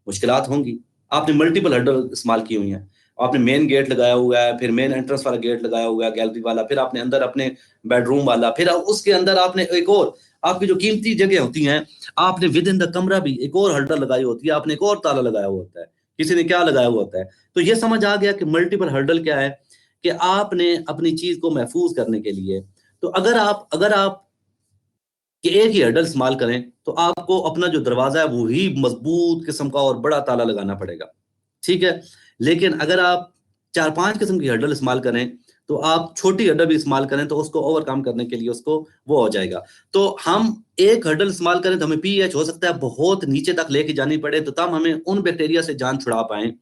मुश्किलात होंगी। आपने मल्टीपल हर्डल इस्तेमाल की हुई हैं। आपने मेन गेट लगाया हुआ है, फिर मेन एंट्रेंस वाला गेट लगाया हुआ है, गैलरी वाला, फिर आपने अंदर अपने बेडरूम वाला, फिर उसके अंदर आपने एक और आपकी जो कीमती जगह होती हैं, आपने विद इन द कमरा भी एक और हर्डल लगाई होती है, आपने एक और ताला लगाया हुआ होता है, किसी ने क्या लगाया हुआ होता है। तो ये समझ आ गया कि मल्टीपल हर्डल क्या है, कि आपने अपनी चीज को महफूज करने के लिए, तो अगर आप कि एक ही हर्डल इस्तेमाल करें, तो आपको अपना जो दरवाजा है वो ही मजबूत किस्म का और बड़ा ताला लगाना पड़ेगा। ठीक है, लेकिन अगर आप 4-5 किस्म की हर्डल इस्तेमाल करें, तो आप छोटी हर्डल भी इस्तेमाल करें, तो उसको ओवरकम करने के लिए उसको वो हो जाएगा। तो हम एक हर्डल इस्तेमाल करें तो हमें पीएच हो सकता है बहुत नीचे तक लेके जानी पड़े, तो तब हमें उन बैक्टीरिया से जान छुड़ा पाए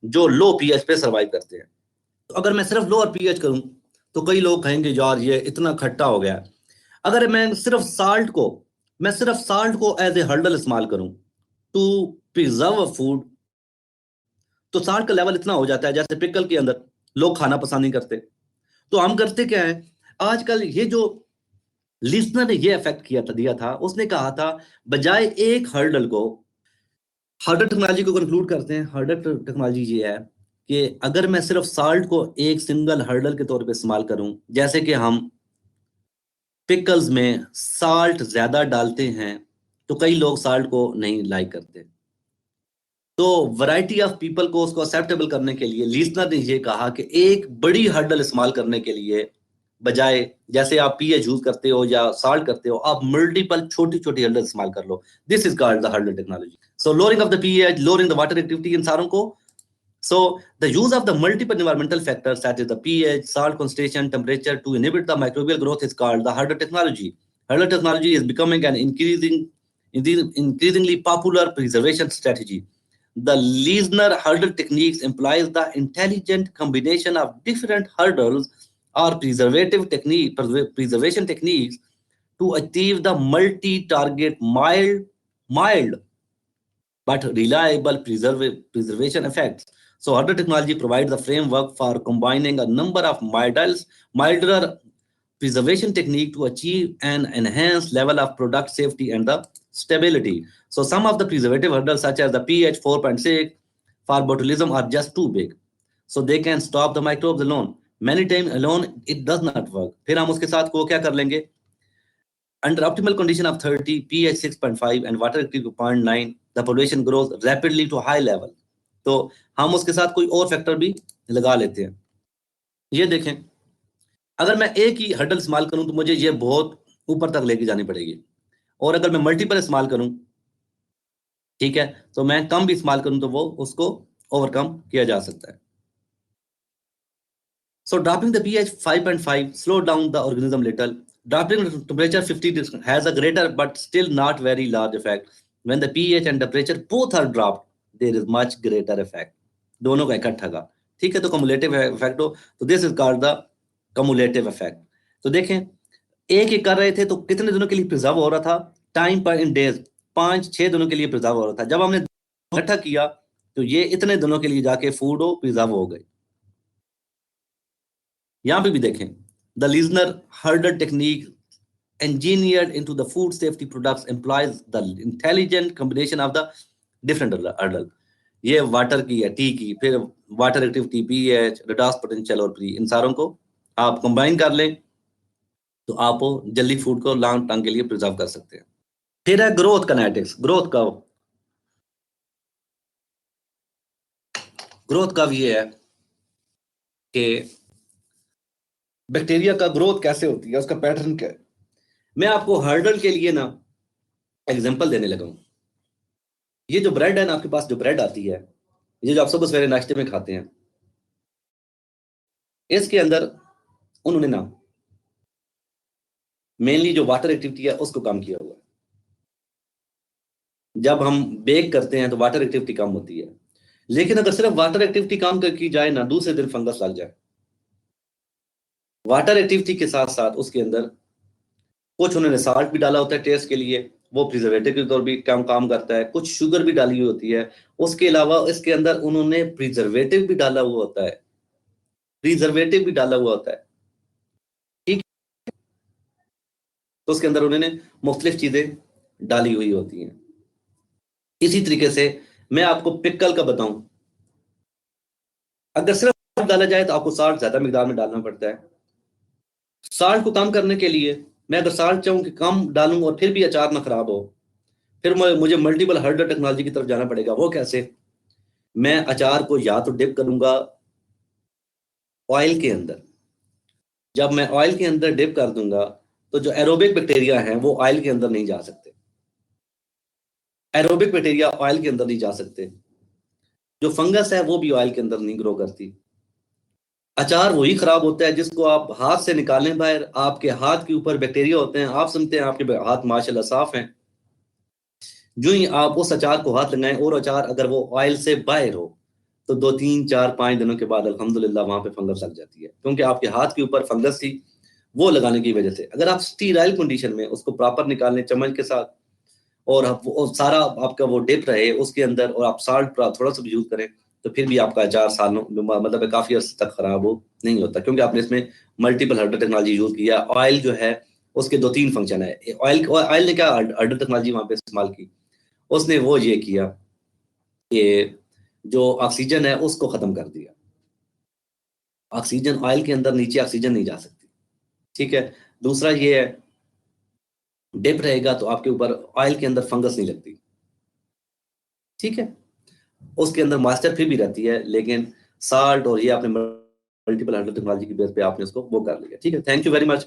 जो लो पीएच पे सर्वाइव करते हैं। तो अगर मैं सिर्फ लो और पीएच करूं, तो कई लोग कहेंगे यार ये इतना खट्टा हो गया। अगर मैं सिर्फ साल्ट को एज ए हर्डल इस्तेमाल करूं टू प्रिजर्व फूड, तो साल्ट का लेवल इतना हो जाता है, जैसे पिकल के अंदर लोग खाना पसंद नहीं करते। तो हम करते क्या है, आजकल ये जो लिस्नर ने ये इफेक्ट दिया था, उसने कहा था बजाय एक हर्डल को, हर्डल टेक्नोलॉजी को कंक्लूड करते हैं। हर्डल टेक्नोलॉजी ये है कि अगर मैं सिर्फ साल्ट को एक सिंगल हर्डल के तौर पे इस्तेमाल करूं, जैसे कि हम पिकल्स में साल्ट ज्यादा डालते हैं, तो कई लोग साल्ट को नहीं लाइक करते। तो वैरायटी ऑफ पीपल को उसको एक्सेप्टेबल करने के लिए लीसनर ने ये कहा कि एक बड़ी हर्डल इस्तेमाल करने के लिए बजाय, जैसे आप पीएच यूज करते हो या साल्ट करते हो, आप मल्टीपल छोटी छोटी हर्डल इस्तेमाल कर लो। This is called the hurdle technology. So lowering of the pH, lowering the water activity in सारों को। So the use of the multiple environmental factors, such as the pH, salt concentration, temperature, to inhibit the microbial growth is called the Hurdle technology. Hurdle technology is becoming an increasingly popular preservation strategy. The Leisner Hurdle techniques implies the intelligent combination of different hurdles or preservation techniques to achieve the multi-target mild but reliable preservation effects. So, other technology provides a framework for combining a number of milder preservation technique to achieve an enhanced level of product safety and the stability. So, some of the preservative hurdles, such as the pH 4.6 for botulism, are just too big. So, they can stop the microbes alone. Many times alone, it does not work. फिर हम उसके साथ को क्या कर लेंगे? Under optimal condition of 30, pH 6.5 and water activity 0.9, the population grows rapidly to high level. तो हम उसके साथ कोई और फैक्टर भी लगा लेते हैं। ये देखें, अगर मैं एक ही हर्डल इस्तेमाल करूं तो मुझे ये बहुत ऊपर तक लेके जानी पड़ेगी, और अगर मैं मल्टीपल इस्तेमाल करूं, ठीक है, तो मैं कम भी इस्तेमाल करूं तो वो उसको ओवरकम किया जा सकता है। So dropping the pH 5.5 slow down the organism little. Dropping the temperature 50 has a greater but still not very large effect. When the pH and temperature both are dropped, there is much greater effect. दोनों का इकट्ठा का, ठीक है, तो cumulative effect हो, तो this is called the cumulative effect. तो देखें, एक ही कर रहे थे तो कितने दिनों के लिए प्रिजर्व हो रहा था? टाइम पर इन डेज, 5-6 दिनों के लिए प्रिजर्व हो रहा था। जब हमने इकट्ठा किया तो ये इतने दिनों के लिए जाके फूड हो प्रिजर्व हो गए। यहां पे भी देखें, the Leistner hurdle technique engineered into the food safety products employs the intelligent combination of the different hurdle। ये वाटर की है, टी की, फिर वाटर एक्टिविटी, पीएच, रिडास पोटेंशियल और प्री, इन सारों को आप कंबाइन कर लें तो आप जल्दी फूड को लॉन्ग टर्म के लिए प्रिजर्व कर सकते हैं। फिर है ग्रोथ काइनेटिक्स। ग्रोथ का भी ये है कि बैक्टीरिया का ग्रोथ कैसे होती है, उसका पैटर्न क्या है। मैं आपको हर्डल के लिए ना एग्जांपल देने लगा हूं। ये जो ब्रेड है ना, आपके पास जो ब्रेड आती है, ये जो आप सुबह सवेरे नाश्ते में खाते हैं, इसके अंदर उन्होंने ना मेनली जो वाटर एक्टिविटी है उसको कम किया हुआ है। जब हम बेक करते हैं तो वाटर एक्टिविटी कम होती है, लेकिन अगर सिर्फ वाटर एक्टिविटी कम की जाए ना, दूसरे दिन फंगस लग जाए। वाटर एक्टिविटी के साथ साथ उसके अंदर कुछ उन्होंने साल्ट भी डाला होता है टेस्ट के लिए, वो प्रिजर्वेटिव के तौर भी काम करता है। कुछ शुगर भी डाली हुई होती है। उसके अलावा इसके अंदर उन्होंने प्रिजर्वेटिव भी डाला हुआ होता है, ठीक। तो उसके अंदर उन्होंने मुख्तलिफ चीजें डाली हुई होती हैं। इसी तरीके से मैं आपको पिकल का बताऊं, अगर सिर्फ साल्ट डाला जाए तो आपको साल्ट ज्यादा मिकदार में डालना पड़ता है। साल्ट को कम करने के लिए मैं अगर साल्ट चाहूं कि कम डालूं और फिर भी अचार ना खराब हो, फिर मुझे मल्टीपल हर्डल टेक्नोलॉजी की तरफ जाना पड़ेगा। वो कैसे? मैं अचार को या तो डिप करूंगा ऑयल के अंदर। जब मैं ऑयल के अंदर डिप कर दूंगा तो जो एरोबिक बैक्टीरिया हैं वो ऑयल के अंदर नहीं जा सकते। एरोबिक बैक्टीरिया ऑयल के अंदर नहीं जा सकते। जो फंगस है वो भी ऑयल के अंदर नहीं ग्रो करती। अचार वही खराब होता है जिसको आप हाथ से निकालें बाहर, आपके हाथ के ऊपर बैक्टीरिया होते हैं, आप सुनते हैं आपके हाथ माशाल्लाह साफ हैं, जो ही आप उस अचार को हाथ लगाएं और अचार अगर वो ऑयल से बाहर हो तो 2 3 4 5 दिनों के बाद अल्हम्दुलिल्लाह वहां पे फंगस लग जाती है, क्योंकि आपके हाथ के ऊपर फंगस थी वो लगाने की वजह से। अगर आप स्टीराइल कंडीशन में उसको प्रॉपर निकाल लें चम्मच के साथ और वो सारा आपका वो डिप रहे उसके अंदर और आप साल्ट थोड़ा सा भी यूज करें तो फिर भी आपका अचार सालों मतलब काफी अर्से तक खराब हो नहीं होता, क्योंकि आपने इसमें मल्टीपल हर्डल टेक्नोलॉजी यूज किया। ऑयल जो है उसके 2 3 फंक्शन है। ऑयल ने क्या हर्डल टेक्नोलॉजी वहां पे इस्तेमाल की, उसने वो ये किया कि जो ऑक्सीजन है उसको खत्म कर दिया। ऑक्सीजन ऑयल के अंदर नीचे ऑक्सीजन नहीं जा सकती, ठीक है। दूसरा ये है, डिप रहेगा तो आपके ऊपर ऑयल के अंदर फंगस नहीं लगती, ठीक है। उसके अंदर मॉइस्चर फिर भी रहती है, लेकिन साल्ट और ये आपने मल्टीपल हाइड्रो टेक्नोलॉजी की बेस पे आपने उसको वो कर लिया, ठीक है। Thank you very much.